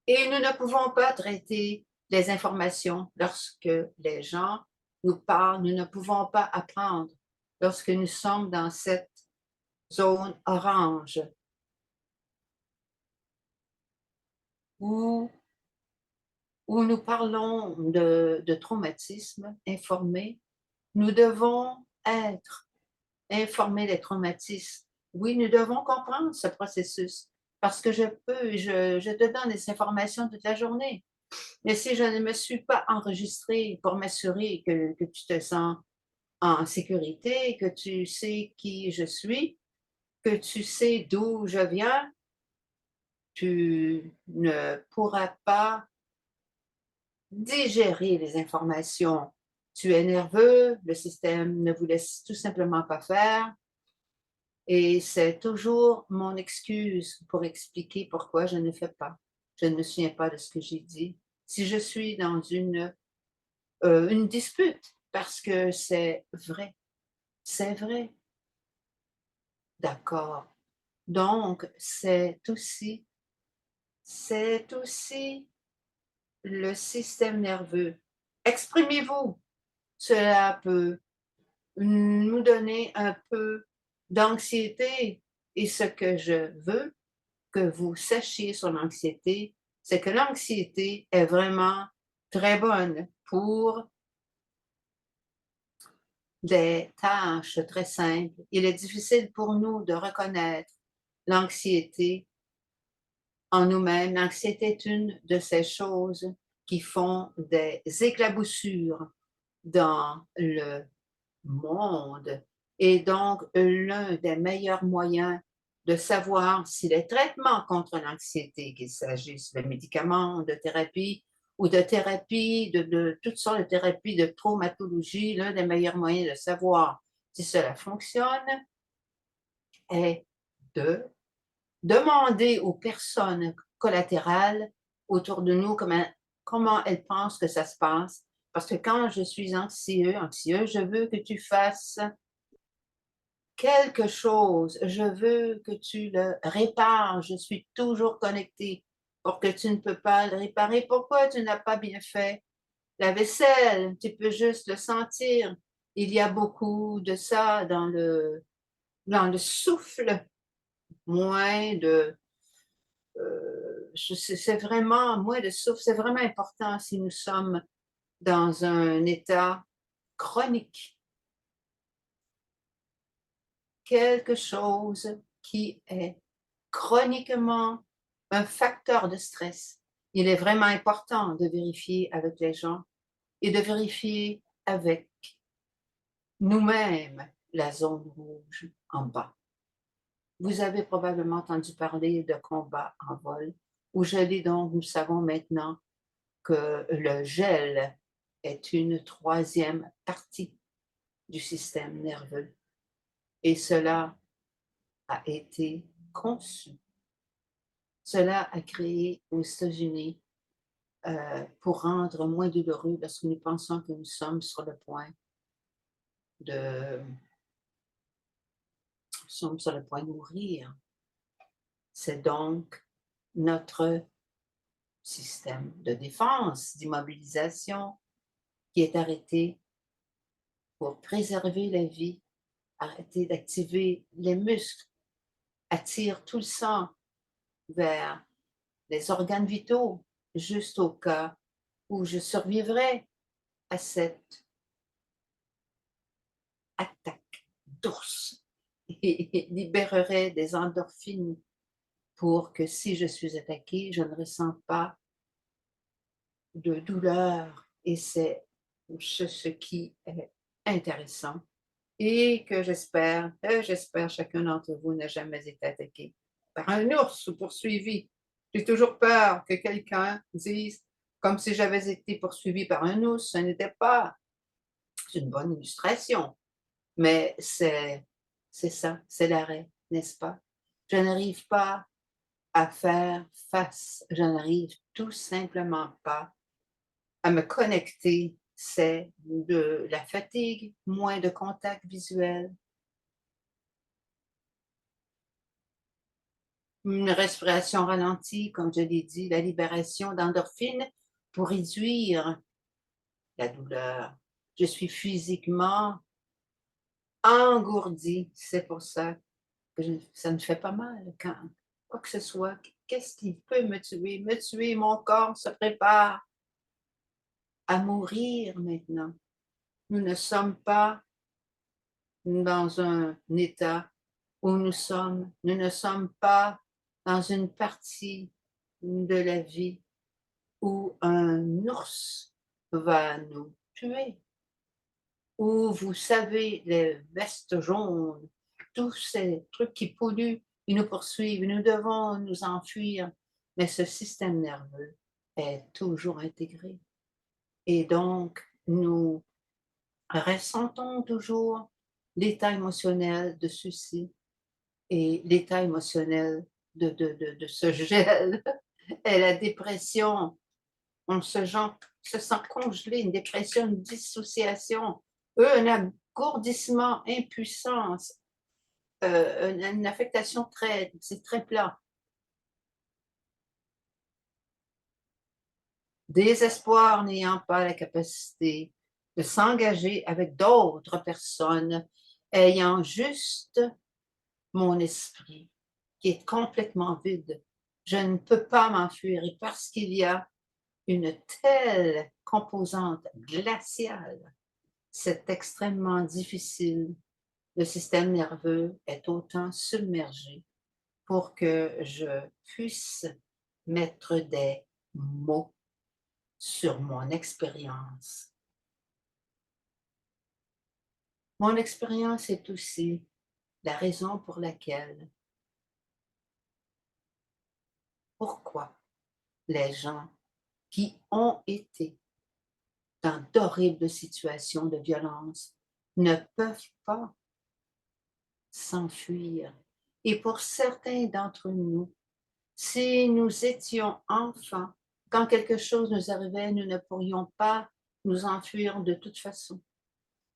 Et nous ne pouvons pas traiter les informations lorsque les gens nous parlent. Nous ne pouvons pas apprendre lorsque nous sommes dans cette zone orange où, où nous parlons de traumatisme informé. Nous devons être informer les traumatismes. Oui, nous devons comprendre ce processus parce que je te donne des informations toute la journée. Mais si je ne me suis pas enregistrée pour m'assurer que tu te sens en sécurité, que tu sais qui je suis, que tu sais d'où je viens, tu ne pourras pas digérer les informations. Tu es nerveux, le système ne vous laisse tout simplement pas faire. Et c'est toujours mon excuse pour expliquer pourquoi je ne fais pas. Je ne me souviens pas de ce que j'ai dit. Si je suis dans une dispute, parce que c'est vrai, c'est vrai. D'accord. Donc, c'est aussi le système nerveux. Exprimez-vous. Cela peut nous donner un peu d'anxiété. Et ce que je veux que vous sachiez sur l'anxiété, c'est que l'anxiété est vraiment très bonne pour des tâches très simples. Il est difficile pour nous de reconnaître l'anxiété en nous-mêmes. L'anxiété est une de ces choses qui font des éclaboussures dans le monde. Et donc, l'un des meilleurs moyens de savoir si les traitements contre l'anxiété, qu'il s'agisse de médicaments, de thérapie ou de thérapie, de toutes sortes de thérapies de traumatologie, l'un des meilleurs moyens de savoir si cela fonctionne est de demander aux personnes collatérales autour de nous comment elles pensent que ça se passe. Parce que quand je suis anxieux, je veux que tu fasses quelque chose, je veux que tu le répares, je suis toujours connectée pour que tu ne peux pas le réparer. Pourquoi tu n'as pas bien fait la vaisselle? Tu peux juste le sentir. Il y a beaucoup de ça dans le souffle, moins de... c'est vraiment, moins de souffle, c'est vraiment important si nous sommes dans un état chronique, quelque chose qui est chroniquement un facteur de stress. Il est vraiment important de vérifier avec les gens et de vérifier avec nous-mêmes la zone rouge en bas. Vous avez probablement entendu parler de combat en vol ou gelé, donc nous savons maintenant que le gel est une troisième partie du système nerveux et cela a été conçu. Cela a créé aux États-Unis pour rendre moins douloureux lorsque nous pensons que nous sommes sur le point de mourir. C'est donc notre système de défense, d'immobilisation qui est arrêté pour préserver la vie arrêter d'activer les muscles, attire tout le sang vers les organes vitaux, juste au cas où je survivrais à cette attaque d'ours et libérerait des endorphines pour que si je suis attaquée, je ne ressens pas de douleur. Et c'est ce qui est intéressant et que j'espère chacun d'entre vous n'a jamais été attaqué par un ours ou poursuivi. J'ai toujours peur que quelqu'un dise comme si j'avais été poursuivi par un ours. Ce n'était pas. C'est une bonne illustration, mais c'est ça, c'est l'arrêt, n'est-ce pas? Je n'arrive pas à faire face, je n'arrive tout simplement pas à me connecter. C'est de la fatigue, moins de contact visuel, une respiration ralentie, comme je l'ai dit, la libération d'endorphines pour réduire la douleur. Je suis physiquement engourdie, c'est pour ça que ça me fait pas mal quand quoi que ce soit. Qu'est-ce qui peut me tuer? Me tuer, mon corps se prépare à mourir maintenant. Nous ne sommes pas dans un état où nous ne sommes pas dans une partie de la vie où un ours va nous tuer, où vous savez, les vestes jaunes, tous ces trucs qui polluent, ils nous poursuivent, nous devons nous enfuir, mais ce système nerveux est toujours intégré. Et donc, nous ressentons toujours l'état émotionnel de ceci et l'état émotionnel de ce gel et la dépression. On se sent congelé, une dépression, une dissociation, un engourdissement, impuissance, une affectation c'est très plat. Désespoir n'ayant pas la capacité de s'engager avec d'autres personnes, ayant juste mon esprit qui est complètement vide. Je ne peux pas m'enfuir et parce qu'il y a une telle composante glaciale, c'est extrêmement difficile. Le système nerveux est autant submergé pour que je puisse mettre des mots sur mon expérience. Mon expérience est aussi la raison pour laquelle, pourquoi les gens qui ont été dans d'horribles situations de violence ne peuvent pas s'enfuir. Et pour certains d'entre nous, si nous étions enfants, quand quelque chose nous arrivait, nous ne pourrions pas nous enfuir de toute façon.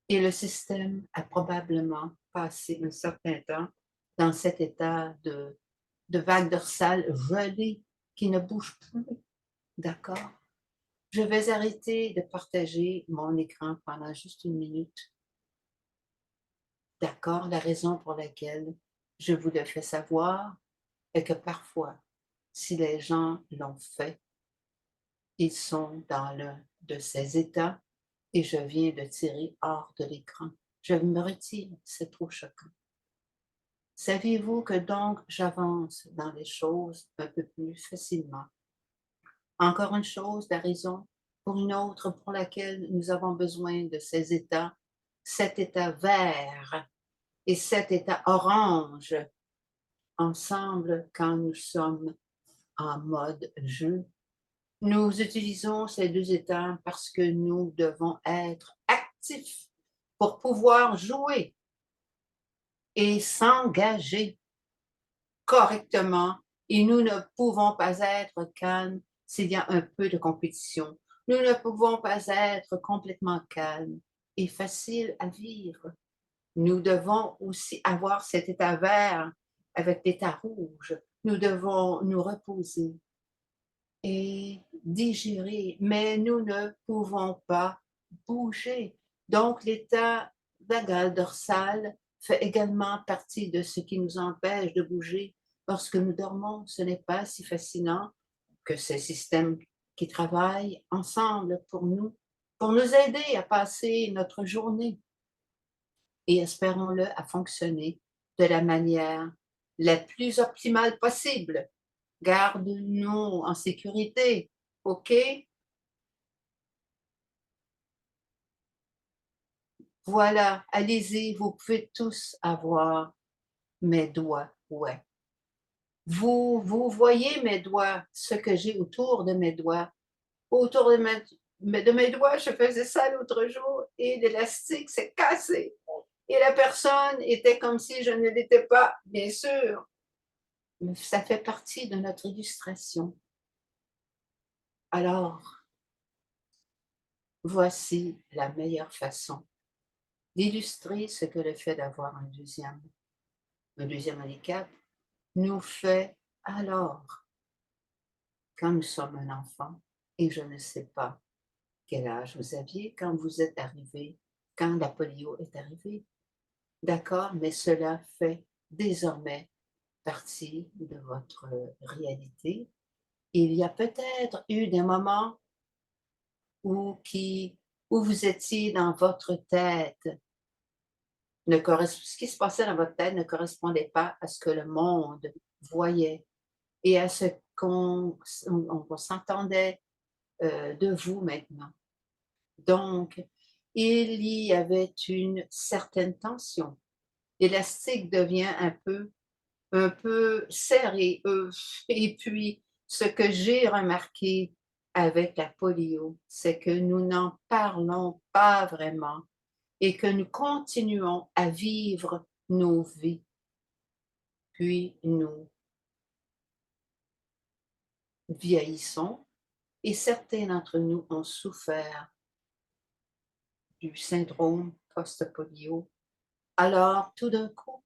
Et le système a probablement passé un certain temps dans cet état de vague dorsale gelée qui ne bouge plus. D'accord? Je vais arrêter de partager mon écran pendant juste une minute. D'accord? La raison pour laquelle je vous le fais savoir est que parfois, si les gens l'ont fait, ils sont dans l'un de ces états et je viens de tirer hors de l'écran. Je me retire, c'est trop choquant. Saviez-vous que donc j'avance dans les choses un peu plus facilement? Encore une chose, la raison pour une autre pour laquelle nous avons besoin de ces états, cet état vert et cet état orange, ensemble quand nous sommes en mode jeu. Nous utilisons ces deux états parce que nous devons être actifs pour pouvoir jouer et s'engager correctement et nous ne pouvons pas être calmes s'il y a un peu de compétition. Nous ne pouvons pas être complètement calmes et faciles à vivre. Nous devons aussi avoir cet état vert avec l'état rouge. Nous devons nous reposer et digérer, mais nous ne pouvons pas bouger. Donc, l'état vagal dorsal fait également partie de ce qui nous empêche de bouger lorsque nous dormons. Ce n'est pas si fascinant que ces systèmes qui travaillent ensemble pour nous aider à passer notre journée et, espérons-le, à fonctionner de la manière la plus optimale possible. Garde-nous en sécurité, OK? Voilà, allez-y, vous pouvez tous avoir mes doigts, ouais. Vous voyez mes doigts, ce que j'ai autour de mes doigts. Autour de mes doigts, je faisais ça l'autre jour et l'élastique s'est cassé. Et la personne était comme si je ne l'étais pas, bien sûr. Mais ça fait partie de notre illustration. Alors, voici la meilleure façon d'illustrer ce que le fait d'avoir un deuxième handicap nous fait alors, quand nous sommes un enfant, et je ne sais pas quel âge vous aviez quand vous êtes arrivé, quand la polio est arrivée, d'accord, mais cela fait désormais partie de votre réalité. Il y a peut-être eu des moments où, où vous étiez dans votre tête, ce qui se passait dans votre tête ne correspondait pas à ce que le monde voyait et à ce qu'on s'entendait de vous maintenant. Donc, il y avait une certaine tension. L'élastique devient un peu serré. Et puis, ce que j'ai remarqué avec la polio, c'est que nous n'en parlons pas vraiment et que nous continuons à vivre nos vies. Puis nous vieillissons et certains d'entre nous ont souffert du syndrome post-polio. Alors, tout d'un coup,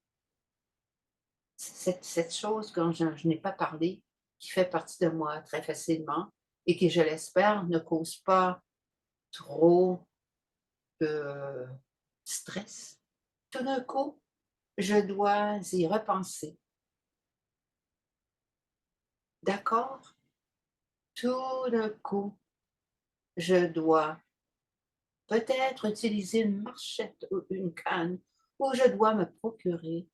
cette chose dont je n'ai pas parlé, qui fait partie de moi très facilement et qui, je l'espère, ne cause pas trop de stress. Tout d'un coup, je dois y repenser. D'accord? Tout d'un coup, je dois peut-être utiliser une marchette ou une canne, ou je dois me procurer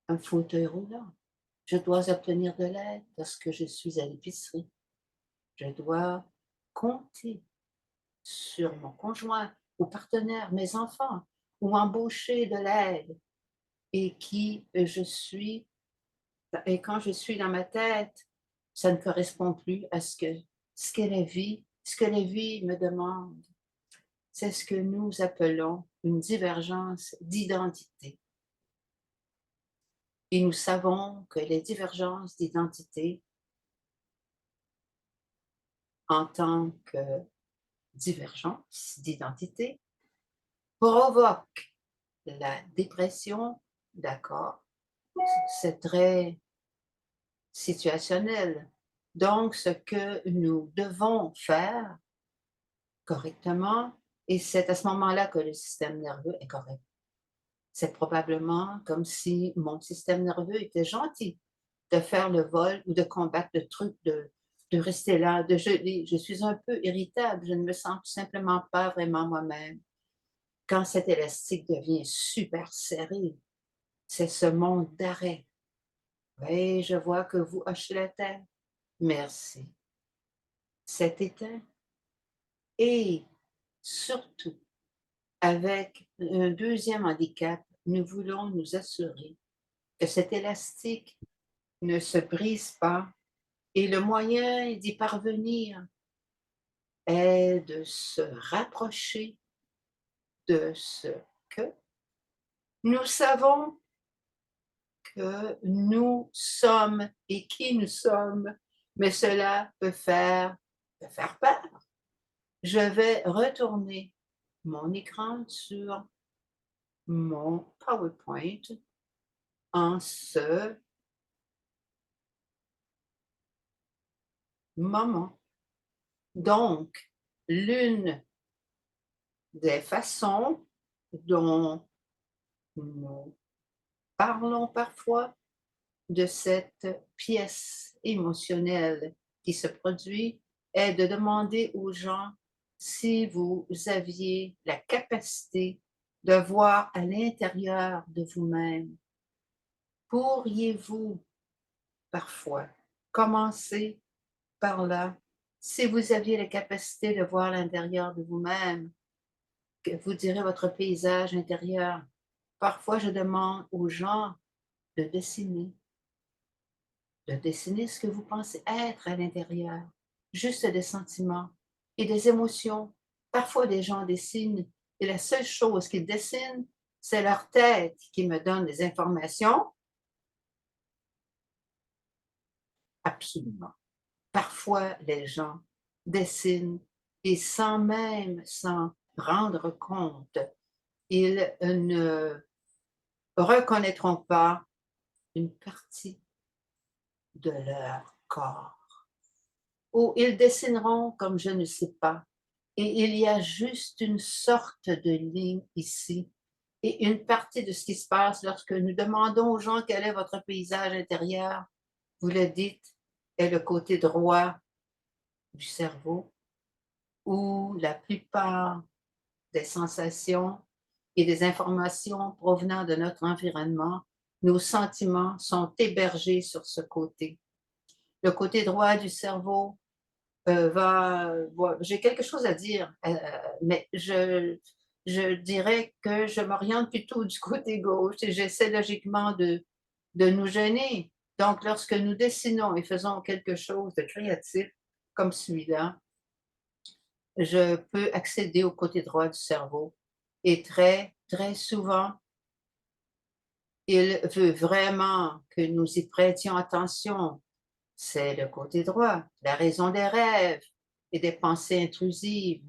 un fauteuil roulant. Je dois obtenir de l'aide parce que je suis à l'épicerie. Je dois compter sur mon conjoint ou partenaire, mes enfants, ou embaucher de l'aide et et quand je suis dans ma tête, ça ne correspond plus à ce que la vie me demande. C'est ce que nous appelons une divergence d'identité. Et nous savons que les divergences d'identité, en tant que divergence d'identité, provoquent la dépression, d'accord? C'est très situationnel. Donc, ce que nous devons faire correctement, et c'est à ce moment-là que le système nerveux est correct. C'est probablement comme si mon système nerveux était gentil de faire le vol ou de combattre le truc, de rester là, de geler. Je suis un peu irritable, je ne me sens tout simplement pas vraiment moi-même. Quand cet élastique devient super serré, c'est ce monde d'arrêt. Oui, je vois que vous hochez la tête. Merci. C'est éteint. Et surtout, avec un deuxième handicap, nous voulons nous assurer que cet élastique ne se brise pas et le moyen d'y parvenir est de se rapprocher de ce que nous savons que nous sommes et qui nous sommes, mais cela peut faire peur. Je vais retourner mon écran sur mon PowerPoint en ce moment. Donc, l'une des façons dont nous parlons parfois de cette pièce émotionnelle qui se produit est de demander aux gens si vous aviez la capacité de voir à l'intérieur de vous-même. Pourriez-vous parfois commencer par là, si vous aviez la capacité de voir à l'intérieur de vous-même, que vous direz votre paysage intérieur. Parfois, je demande aux gens de dessiner ce que vous pensez être à l'intérieur, juste des sentiments et des émotions. Parfois, des gens dessinent et la seule chose qu'ils dessinent, c'est leur tête qui me donne des informations. Absolument. Parfois, les gens dessinent et sans même s'en rendre compte, ils ne reconnaîtront pas une partie de leur corps. Ou ils dessineront comme je ne sais pas. Et il y a juste une sorte de ligne ici. Et une partie de ce qui se passe lorsque nous demandons aux gens quel est votre paysage intérieur, vous le dites, est le côté droit du cerveau, où la plupart des sensations et des informations provenant de notre environnement, nos sentiments sont hébergés sur ce côté. Le côté droit du cerveau j'ai quelque chose à dire, mais je dirais que je m'oriente plutôt du côté gauche et j'essaie logiquement de nous gêner. Donc, lorsque nous dessinons et faisons quelque chose de créatif comme celui-là, je peux accéder au côté droit du cerveau. Et très, très souvent, il veut vraiment que nous y prêtions attention. C'est le côté droit, la raison des rêves et des pensées intrusives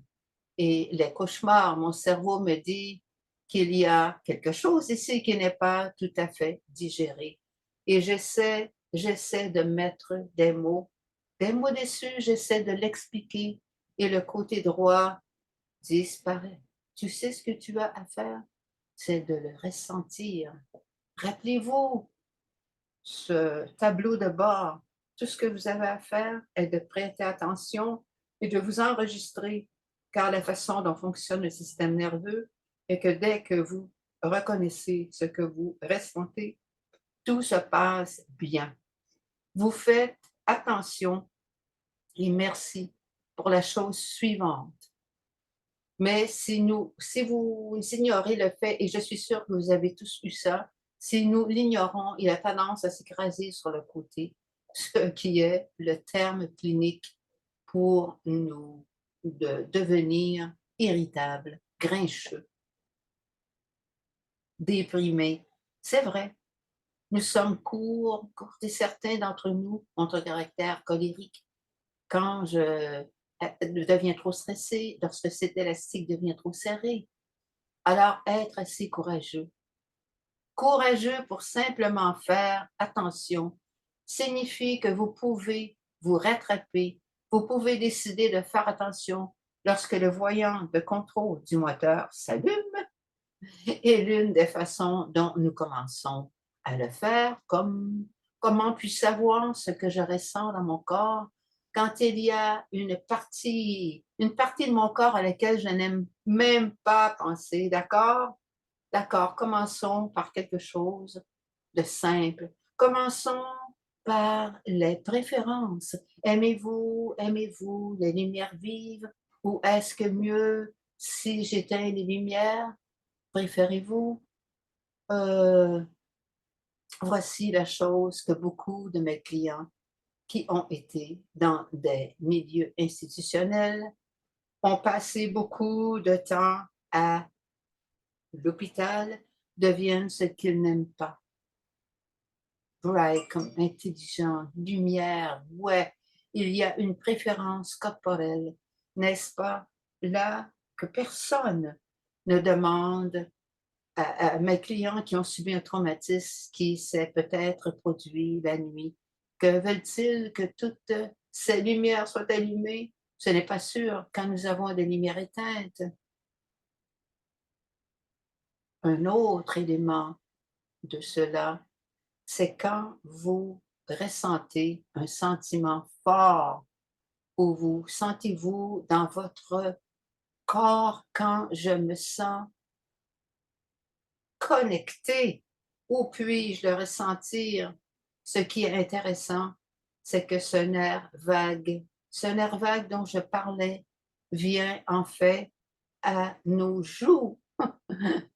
et les cauchemars. Mon cerveau me dit qu'il y a quelque chose ici qui n'est pas tout à fait digéré. Et j'essaie de mettre des mots dessus, j'essaie de l'expliquer et le côté droit disparaît. Tu sais ce que tu as à faire? C'est de le ressentir. Rappelez-vous ce tableau de bord. Tout ce que vous avez à faire est de prêter attention et de vous enregistrer, car la façon dont fonctionne le système nerveux est que dès que vous reconnaissez ce que vous ressentez, tout se passe bien. Vous faites attention et merci pour la chose suivante. Mais si vous ignorez le fait, et je suis sûre que vous avez tous eu ça, si nous l'ignorons, il a tendance à s'écraser sur le côté, ce qui est le terme clinique pour nous de devenir irritables, grincheux, déprimés. C'est vrai, nous sommes courts et certains d'entre nous ont un caractère colérique. Quand je deviens trop stressé, lorsque cet élastique devient trop serré, alors être assez courageux. Courageux pour simplement faire attention signifie que vous pouvez vous rattraper, vous pouvez décider de faire attention lorsque le voyant de contrôle du moteur s'allume et l'une des façons dont nous commençons à le faire, comment puis-je savoir ce que je ressens dans mon corps quand il y a une partie de mon corps à laquelle je n'aime même pas penser, d'accord? D'accord, commençons par quelque chose de simple. Commençons par les préférences. Aimez-vous les lumières vives ou est-ce que mieux si j'éteins les lumières? Préférez-vous? Euh, Voici la chose que beaucoup de mes clients qui ont été dans des milieux institutionnels ont passé beaucoup de temps à l'hôpital deviennent ce qu'ils n'aiment pas. Bright comme intelligent, lumière, ouais, il y a une préférence corporelle, n'est-ce pas? Là que personne ne demande à mes clients qui ont subi un traumatisme qui s'est peut-être produit la nuit. Que veulent-ils que toutes ces lumières soient allumées? Ce n'est pas sûr quand nous avons des lumières éteintes. Un autre élément de cela, c'est quand vous ressentez un sentiment fort où vous sentez-vous dans votre corps quand je me sens connecté. Où puis-je le ressentir? Ce qui est intéressant, c'est que ce nerf vague dont je parlais vient en fait à nos joues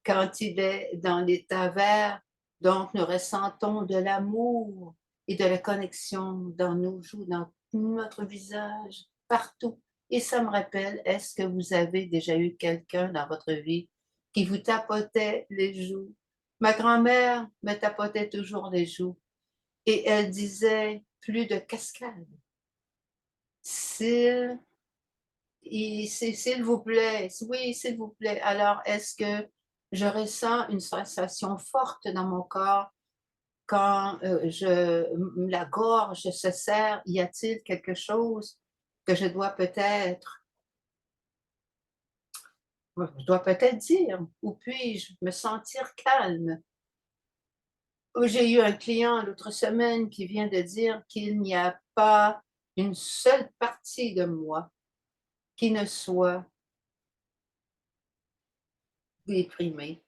quand il est dans l'état vert. Donc, nous ressentons de l'amour et de la connexion dans nos joues, dans notre visage, partout. Et ça me rappelle, est-ce que vous avez déjà eu quelqu'un dans votre vie qui vous tapotait les joues? Ma grand-mère me tapotait toujours les joues et elle disait plus de cascade. S'il s'il vous plaît, oui, s'il vous plaît. Alors, est-ce que je ressens une sensation forte dans mon corps quand la gorge se serre? Y a-t-il quelque chose que je dois peut-être dire? Ou puis-je me sentir calme? J'ai eu un client l'autre semaine qui vient de dire qu'il n'y a pas une seule partie de moi qui ne soit déprimée.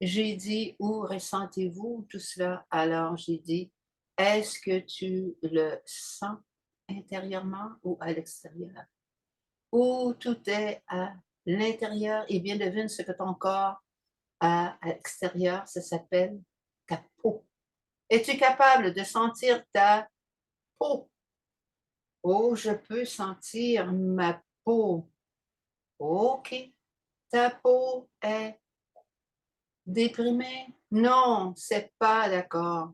J'ai dit: «Où ressentez-vous tout cela?» Alors j'ai dit: «Est-ce que tu le sens intérieurement ou à l'extérieur? Ou tout est à l'intérieur?» Eh bien, devine ce que ton corps a à l'extérieur, ça s'appelle ta peau. Es-tu capable de sentir ta peau? «Oh, je peux sentir ma peau». OK, ta peau est déprimée? Non, c'est pas d'accord.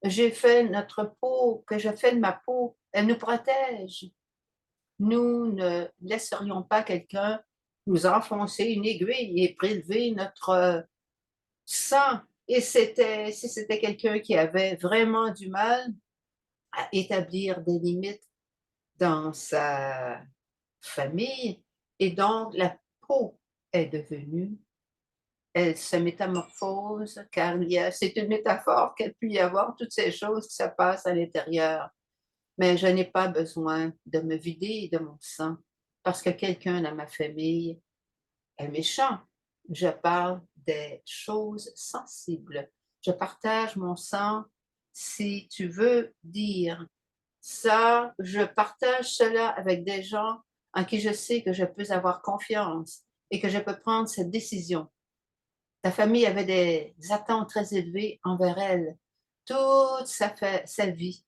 J'ai fait notre peau, que je fais de ma peau, elle nous protège. Nous ne laisserions pas quelqu'un nous enfoncer une aiguille et prélever notre sang. Et si c'était quelqu'un qui avait vraiment du mal à établir des limites dans sa famille, et donc la peau est devenue, elle se métamorphose, car c'est une métaphore qu'elle peut y avoir toutes ces choses qui se passent à l'intérieur. Mais je n'ai pas besoin de me vider de mon sang parce que quelqu'un dans ma famille est méchant. Je parle des choses sensibles. Je partage mon sang. Si tu veux dire ça, je partage cela avec des gens en qui je sais que je peux avoir confiance et que je peux prendre cette décision. Ta famille avait des attentes très élevées envers elle toute sa vie.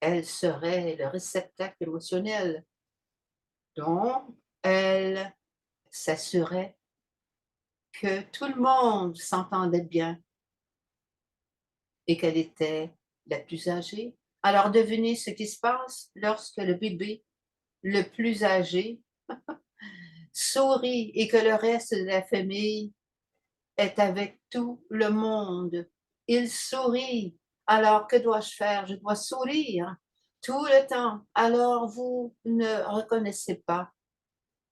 Elle serait le réceptacle émotionnel. Donc, elle s'assurait que tout le monde s'entendait bien et qu'elle était la plus âgée. Alors, devinez ce qui se passe lorsque le bébé le plus âgé sourit et que le reste de la famille est avec tout le monde. Il sourit. Alors, que dois-je faire? Je dois sourire tout le temps. Alors, vous ne reconnaissez pas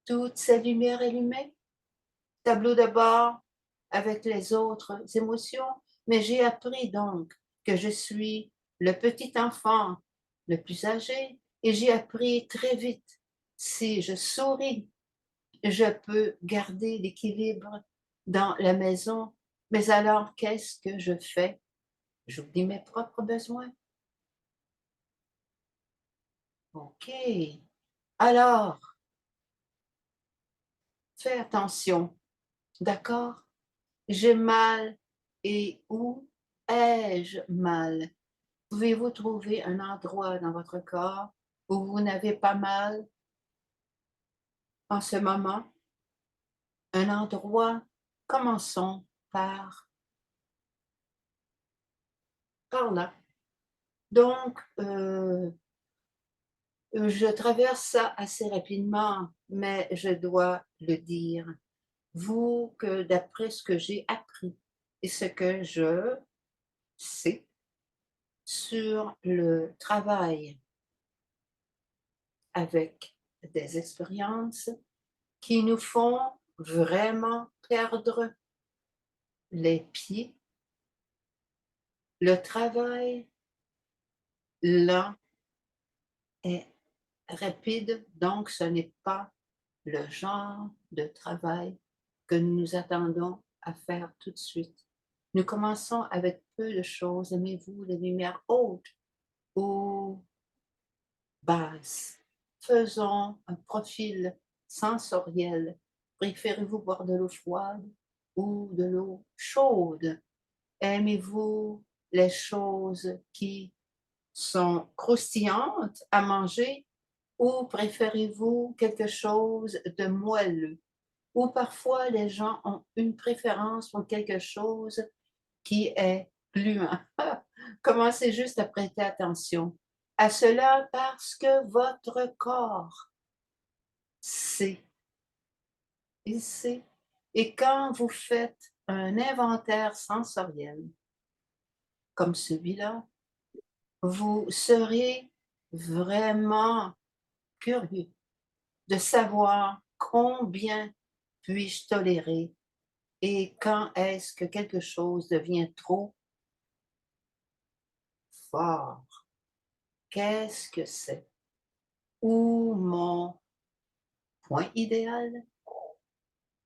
toutes ces lumières allumées? Tableau de bord avec les autres émotions. Mais j'ai appris donc que je suis le petit enfant le plus âgé et j'ai appris très vite, si je souris, je peux garder l'équilibre dans la maison. Mais alors, qu'est-ce que je fais? J'oublie mes propres besoins. OK. Alors, fais attention, d'accord? J'ai mal et où ai-je mal? Pouvez-vous trouver un endroit dans votre corps où vous n'avez pas mal en ce moment? Un endroit? Commençons par là. Donc, je traverse ça assez rapidement, mais je dois le dire. Vous, que d'après ce que j'ai appris et ce que je sais sur le travail avec des expériences qui nous font vraiment perdre les pieds. Le travail lent est rapide, donc ce n'est pas le genre de travail que nous nous attendons à faire tout de suite. Nous commençons avec peu de choses. Aimez-vous les lumières hautes ou basses? Faisons un profil sensoriel. Préférez-vous boire de l'eau froide ou de l'eau chaude? Aimez-vous les choses qui sont croustillantes à manger ou préférez-vous quelque chose de moelleux? Ou parfois les gens ont une préférence pour quelque chose qui est gluant. Commencez juste à prêter attention à cela parce que votre corps sait. Il sait. Et quand vous faites un inventaire sensoriel comme celui-là, vous serez vraiment curieux de savoir combien puis-je tolérer et quand est-ce que quelque chose devient trop fort. Qu'est-ce que c'est? Ou mon point idéal?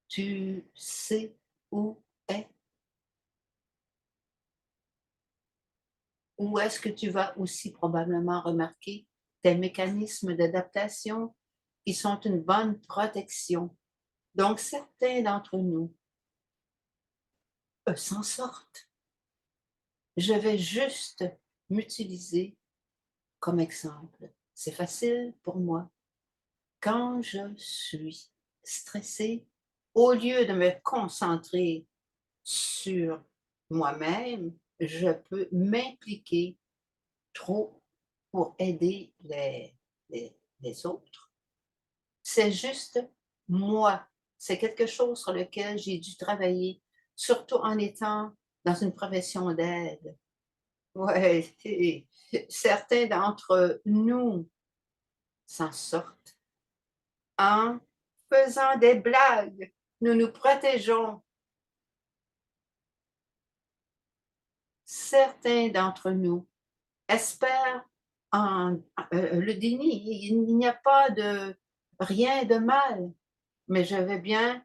Tu sais où est? Ou est-ce que tu vas aussi probablement remarquer tes mécanismes d'adaptation qui sont une bonne protection? Donc, certains d'entre nous s'en sortent. Je vais juste m'utiliser comme exemple. C'est facile pour moi. Quand je suis stressée, au lieu de me concentrer sur moi-même, je peux m'impliquer trop pour aider les autres. C'est juste moi. C'est quelque chose sur lequel j'ai dû travailler, surtout en étant dans une profession d'aide. Ouais, certains d'entre nous s'en sortent en faisant des blagues. Nous nous protégeons. Certains d'entre nous espèrent le déni. Il n'y a pas de rien de mal, mais je vais bien.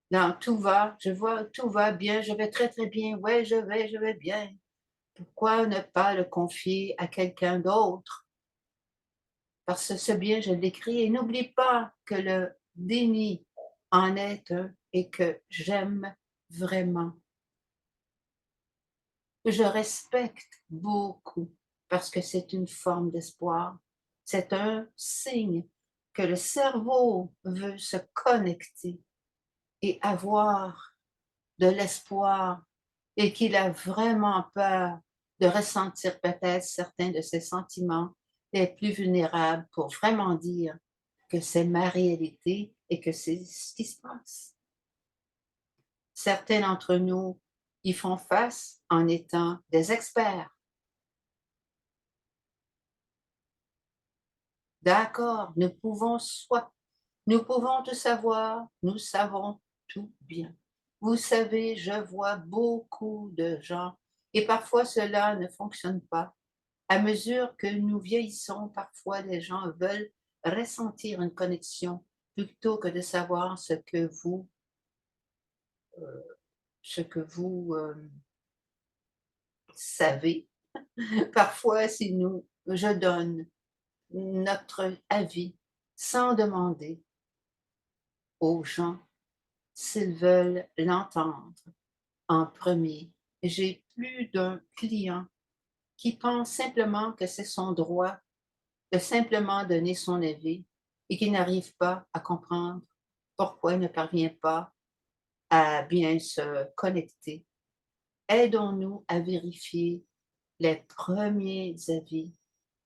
Non, tout va, je vois, tout va bien, je vais très, très bien. Ouais, je vais bien. Pourquoi ne pas le confier à quelqu'un d'autre? Parce que ce bien, je l'écris. Et n'oublie pas que le déni en est un et que j'aime vraiment. Je respecte beaucoup parce que c'est une forme d'espoir. C'est un signe que le cerveau veut se connecter et avoir de l'espoir et qu'il a vraiment peur de ressentir peut-être certains de ses sentiments les plus vulnérables pour vraiment dire que c'est ma réalité et que c'est ce qui se passe. Certains d'entre nous y font face en étant des experts. D'accord, nous pouvons tout savoir, nous savons tout bien. Vous savez, je vois beaucoup de gens et parfois cela ne fonctionne pas. À mesure que nous vieillissons, parfois les gens veulent ressentir une connexion plutôt que de savoir ce que vous savez. Parfois, si je donne notre avis sans demander aux gens s'ils veulent l'entendre en premier. J'ai plus d'un client qui pense simplement que c'est son droit de simplement donner son avis et qui n'arrive pas à comprendre pourquoi il ne parvient pas à bien se connecter. Aidons-nous à vérifier les premiers avis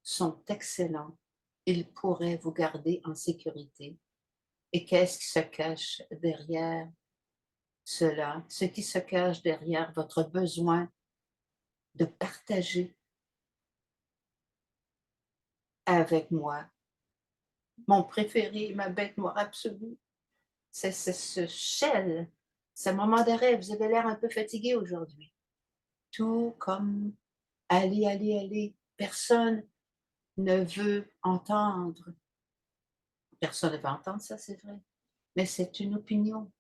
sont excellents. Ils pourraient vous garder en sécurité. Et qu'est-ce qui se cache derrière cela? Ce qui se cache derrière votre besoin de partager avec moi. Mon préféré, ma bête noire absolue, c'est ce shell, c'est un moment d'arrêt, vous avez l'air un peu fatigué aujourd'hui. Tout comme allez, allez, allez. Personne ne veut entendre. Personne ne veut entendre ça, c'est vrai. Mais c'est une opinion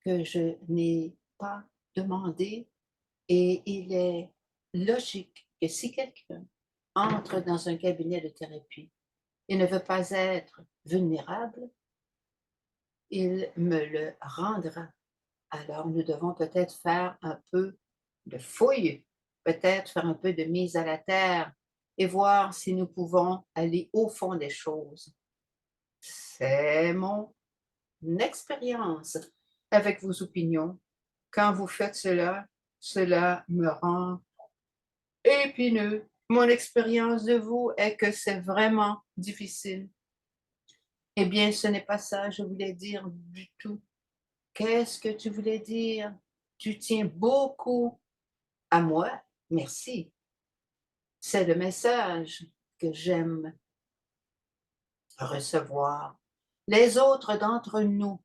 que je n'ai pas demandée et il est logique que si quelqu'un entre dans un cabinet de thérapie et ne veut pas être vulnérable, il me le rendra. Alors, nous devons peut-être faire un peu de fouille, peut-être faire un peu de mise à la terre et voir si nous pouvons aller au fond des choses. C'est mon expérience avec vos opinions. Quand vous faites cela, cela me rend épineux. Mon expérience de vous est que c'est vraiment difficile. Eh bien, ce n'est pas ça, je voulais dire du tout. Qu'est-ce que tu voulais dire? Tu tiens beaucoup à moi? Merci. C'est le message que j'aime recevoir. Les autres d'entre nous,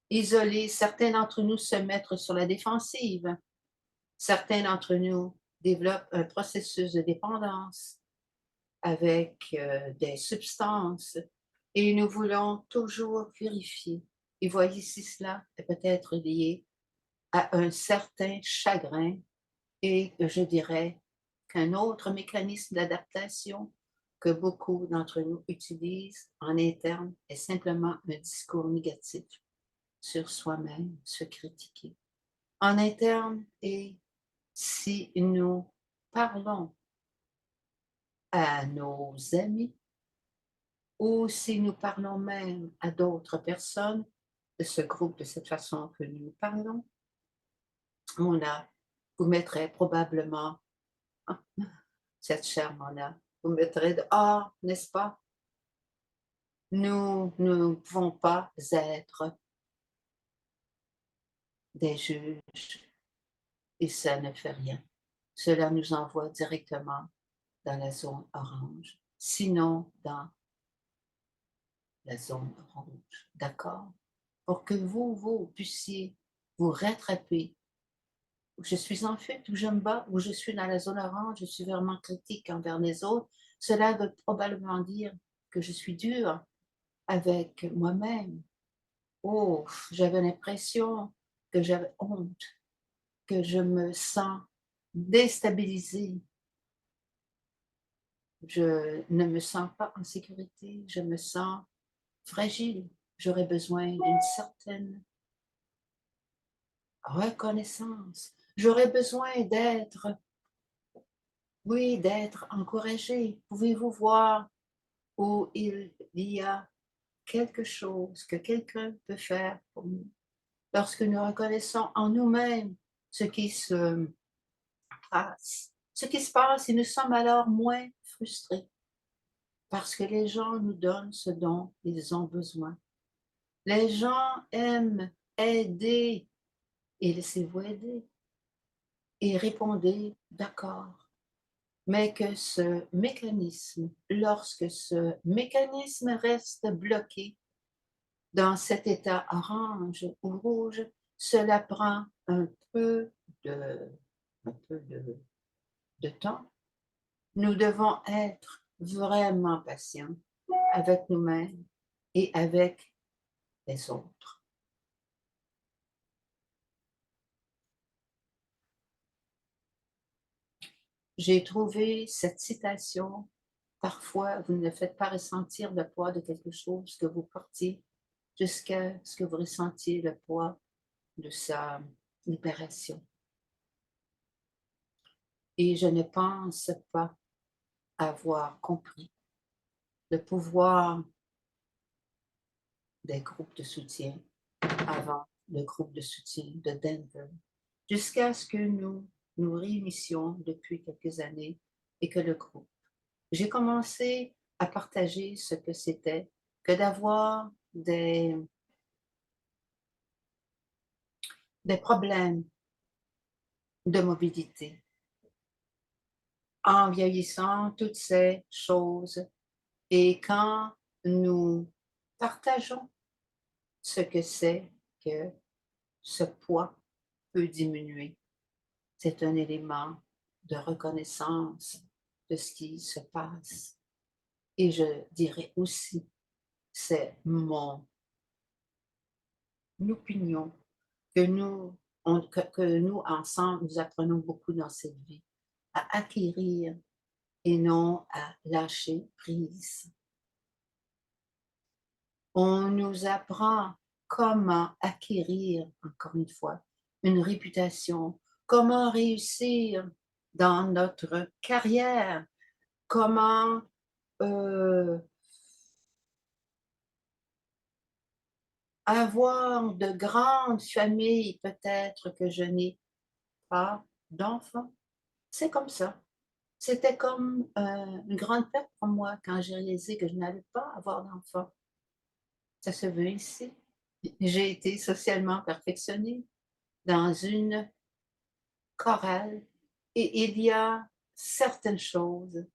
isolés, certains d'entre nous se mettent sur la défensive. Certains d'entre nous développent un processus de dépendance avec des substances et nous voulons toujours vérifier. Et voyez si cela est peut-être lié à un certain chagrin et je dirais qu'un autre mécanisme d'adaptation que beaucoup d'entre nous utilisent en interne est simplement un discours négatif sur soi-même, se critiquer. En interne, et si nous parlons à nos amis ou si nous parlons même à d'autres personnes de ce groupe de cette façon que nous parlons, Mona vous mettrait probablement, cette chère Mona, vous mettrait dehors, n'est-ce pas? Nous ne pouvons pas être des juges et ça ne fait rien. Cela nous envoie directement dans la zone orange, sinon dans la zone rouge. D'accord? Pour que vous puissiez vous rattraper. Je suis en fuite ou je me bats ou je suis dans la zone orange, je suis vraiment critique envers les autres. Cela veut probablement dire que je suis dure avec moi-même. Oh, j'avais l'impression que j'avais honte, que je me sens déstabilisée. Je ne me sens pas en sécurité, je me sens fragile. J'aurais besoin d'une certaine reconnaissance. J'aurais besoin d'être, oui, d'être encouragée. Pouvez-vous voir où il y a quelque chose que quelqu'un peut faire pour nous? Lorsque nous reconnaissons en nous-mêmes ce qui se passe, et nous sommes alors moins frustrés parce que les gens nous donnent ce dont ils ont besoin. Les gens aiment aider et laissez-vous aider et répondez d'accord. Mais que ce mécanisme, lorsque ce mécanisme reste bloqué dans cet état orange ou rouge, cela prend de, un peu de temps. Nous devons être vraiment patients avec nous-mêmes et avec les autres. J'ai trouvé cette citation, parfois vous ne faites pas ressentir le poids de quelque chose que vous portiez jusqu'à ce que vous ressentiez le poids de sa libération. Et je ne pense pas avoir compris le pouvoir des groupes de soutien avant le groupe de soutien de Denver, jusqu'à ce que nous nous réunissions depuis quelques années et que le groupe. J'ai commencé à partager ce que c'était que d'avoir des problèmes de mobilité. En vieillissant, toutes ces choses. Et quand nous partageons ce que c'est que ce poids peut diminuer. C'est un élément de reconnaissance de ce qui se passe. Et je dirais aussi, c'est mon opinion que nous, ensemble, nous apprenons beaucoup dans cette vie, à acquérir et non à lâcher prise. On nous apprend comment acquérir, encore une fois, une réputation, comment réussir dans notre carrière, comment avoir de grandes familles, peut-être que je n'ai pas d'enfants. C'est comme ça. C'était comme une grande perte pour moi quand j'ai réalisé que je n'allais pas avoir d'enfants. Ça se veut ici. J'ai été socialement perfectionnée dans une chorale et il y a certaines choses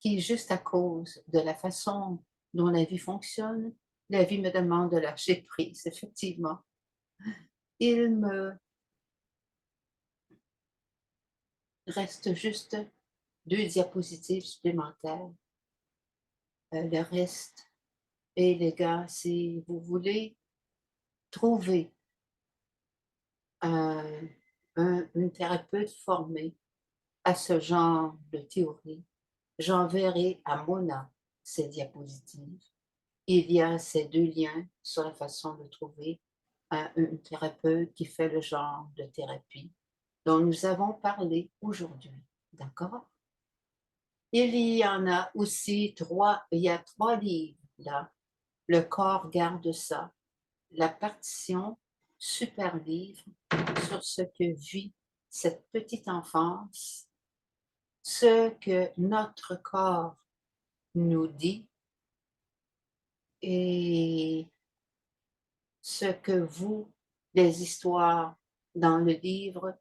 qui, juste à cause de la façon dont la vie fonctionne, la vie me demande de lâcher prise, effectivement. Il me reste juste 2 diapositives supplémentaires. Le reste, et les gars, si vous voulez trouver une thérapeute formée à ce genre de théorie, j'enverrai à Mona ces diapositives. Il y a ces 2 liens sur la façon de trouver une thérapeute qui fait le genre de thérapie dont nous avons parlé aujourd'hui. D'accord? Il y en a aussi 3, il y a 3 livres là. Le corps garde ça. La partition, super livre sur ce que vit cette petite enfance, ce que notre corps nous dit et ce que vous, les histoires dans le livre,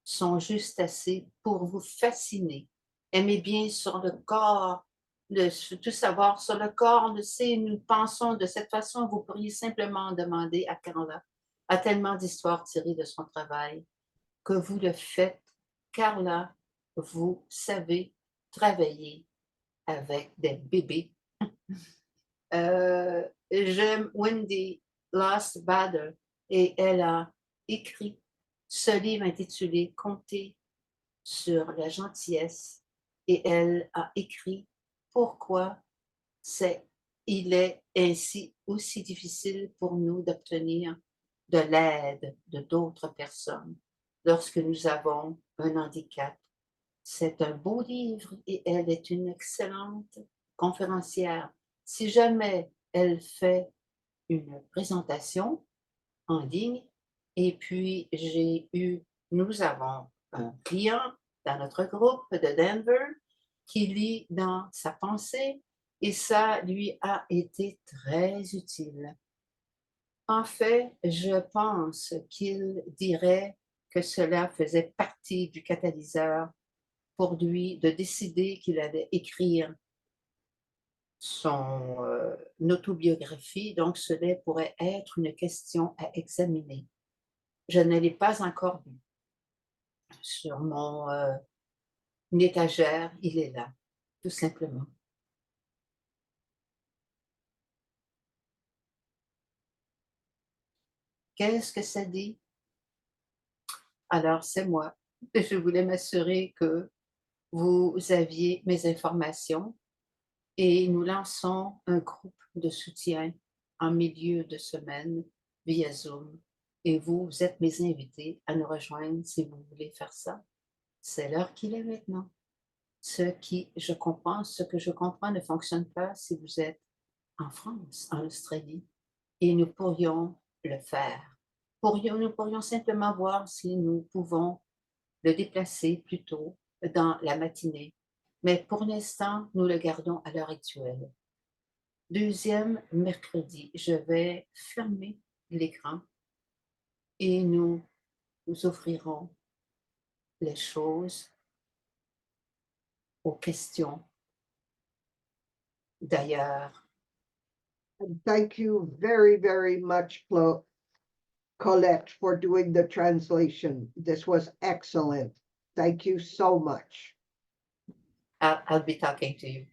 sont juste assez pour vous fasciner. Aimez bien sur le corps, tout savoir sur le corps, nous pensons de cette façon, vous pourriez simplement demander à Carla, a tellement d'histoires tirées de son travail, que vous le faites. Carla, vous savez travailler avec des bébés. J'aime Wendy Lost Bader et elle a écrit ce livre intitulé Compter sur la gentillesse et elle a écrit pourquoi il est ainsi aussi difficile pour nous d'obtenir de l'aide de d'autres personnes lorsque nous avons un handicap. C'est un beau livre et elle est une excellente conférencière. Si jamais elle fait une présentation en ligne, et puis nous avons un client dans notre groupe de Denver qui lit dans sa pensée et ça lui a été très utile. En fait, je pense qu'il dirait que cela faisait partie du catalyseur pour lui de décider qu'il allait écrire son autobiographie, donc cela pourrait être une question à examiner. Je ne l'ai pas encore lu. Sur mon étagère, il est là, tout simplement. Qu'est-ce que ça dit? Alors, c'est moi. Je voulais m'assurer que vous aviez mes informations et nous lançons un groupe de soutien en milieu de semaine via Zoom. Et vous êtes mes invités à nous rejoindre si vous voulez faire ça. C'est l'heure qu'il est maintenant. Ce que je comprends ne fonctionne pas si vous êtes en France, en Australie, et nous pourrions le faire. Nous pourrions simplement voir si nous pouvons le déplacer plus tôt dans la matinée. Mais pour l'instant, nous le gardons à l'heure actuelle. Deuxième mercredi, je vais fermer l'écran et nous offrirons les choses aux questions. D'ailleurs, And thank you very, very much, Flo. Colette, for doing the translation. This was excellent. Thank you so much. I'll be talking to you.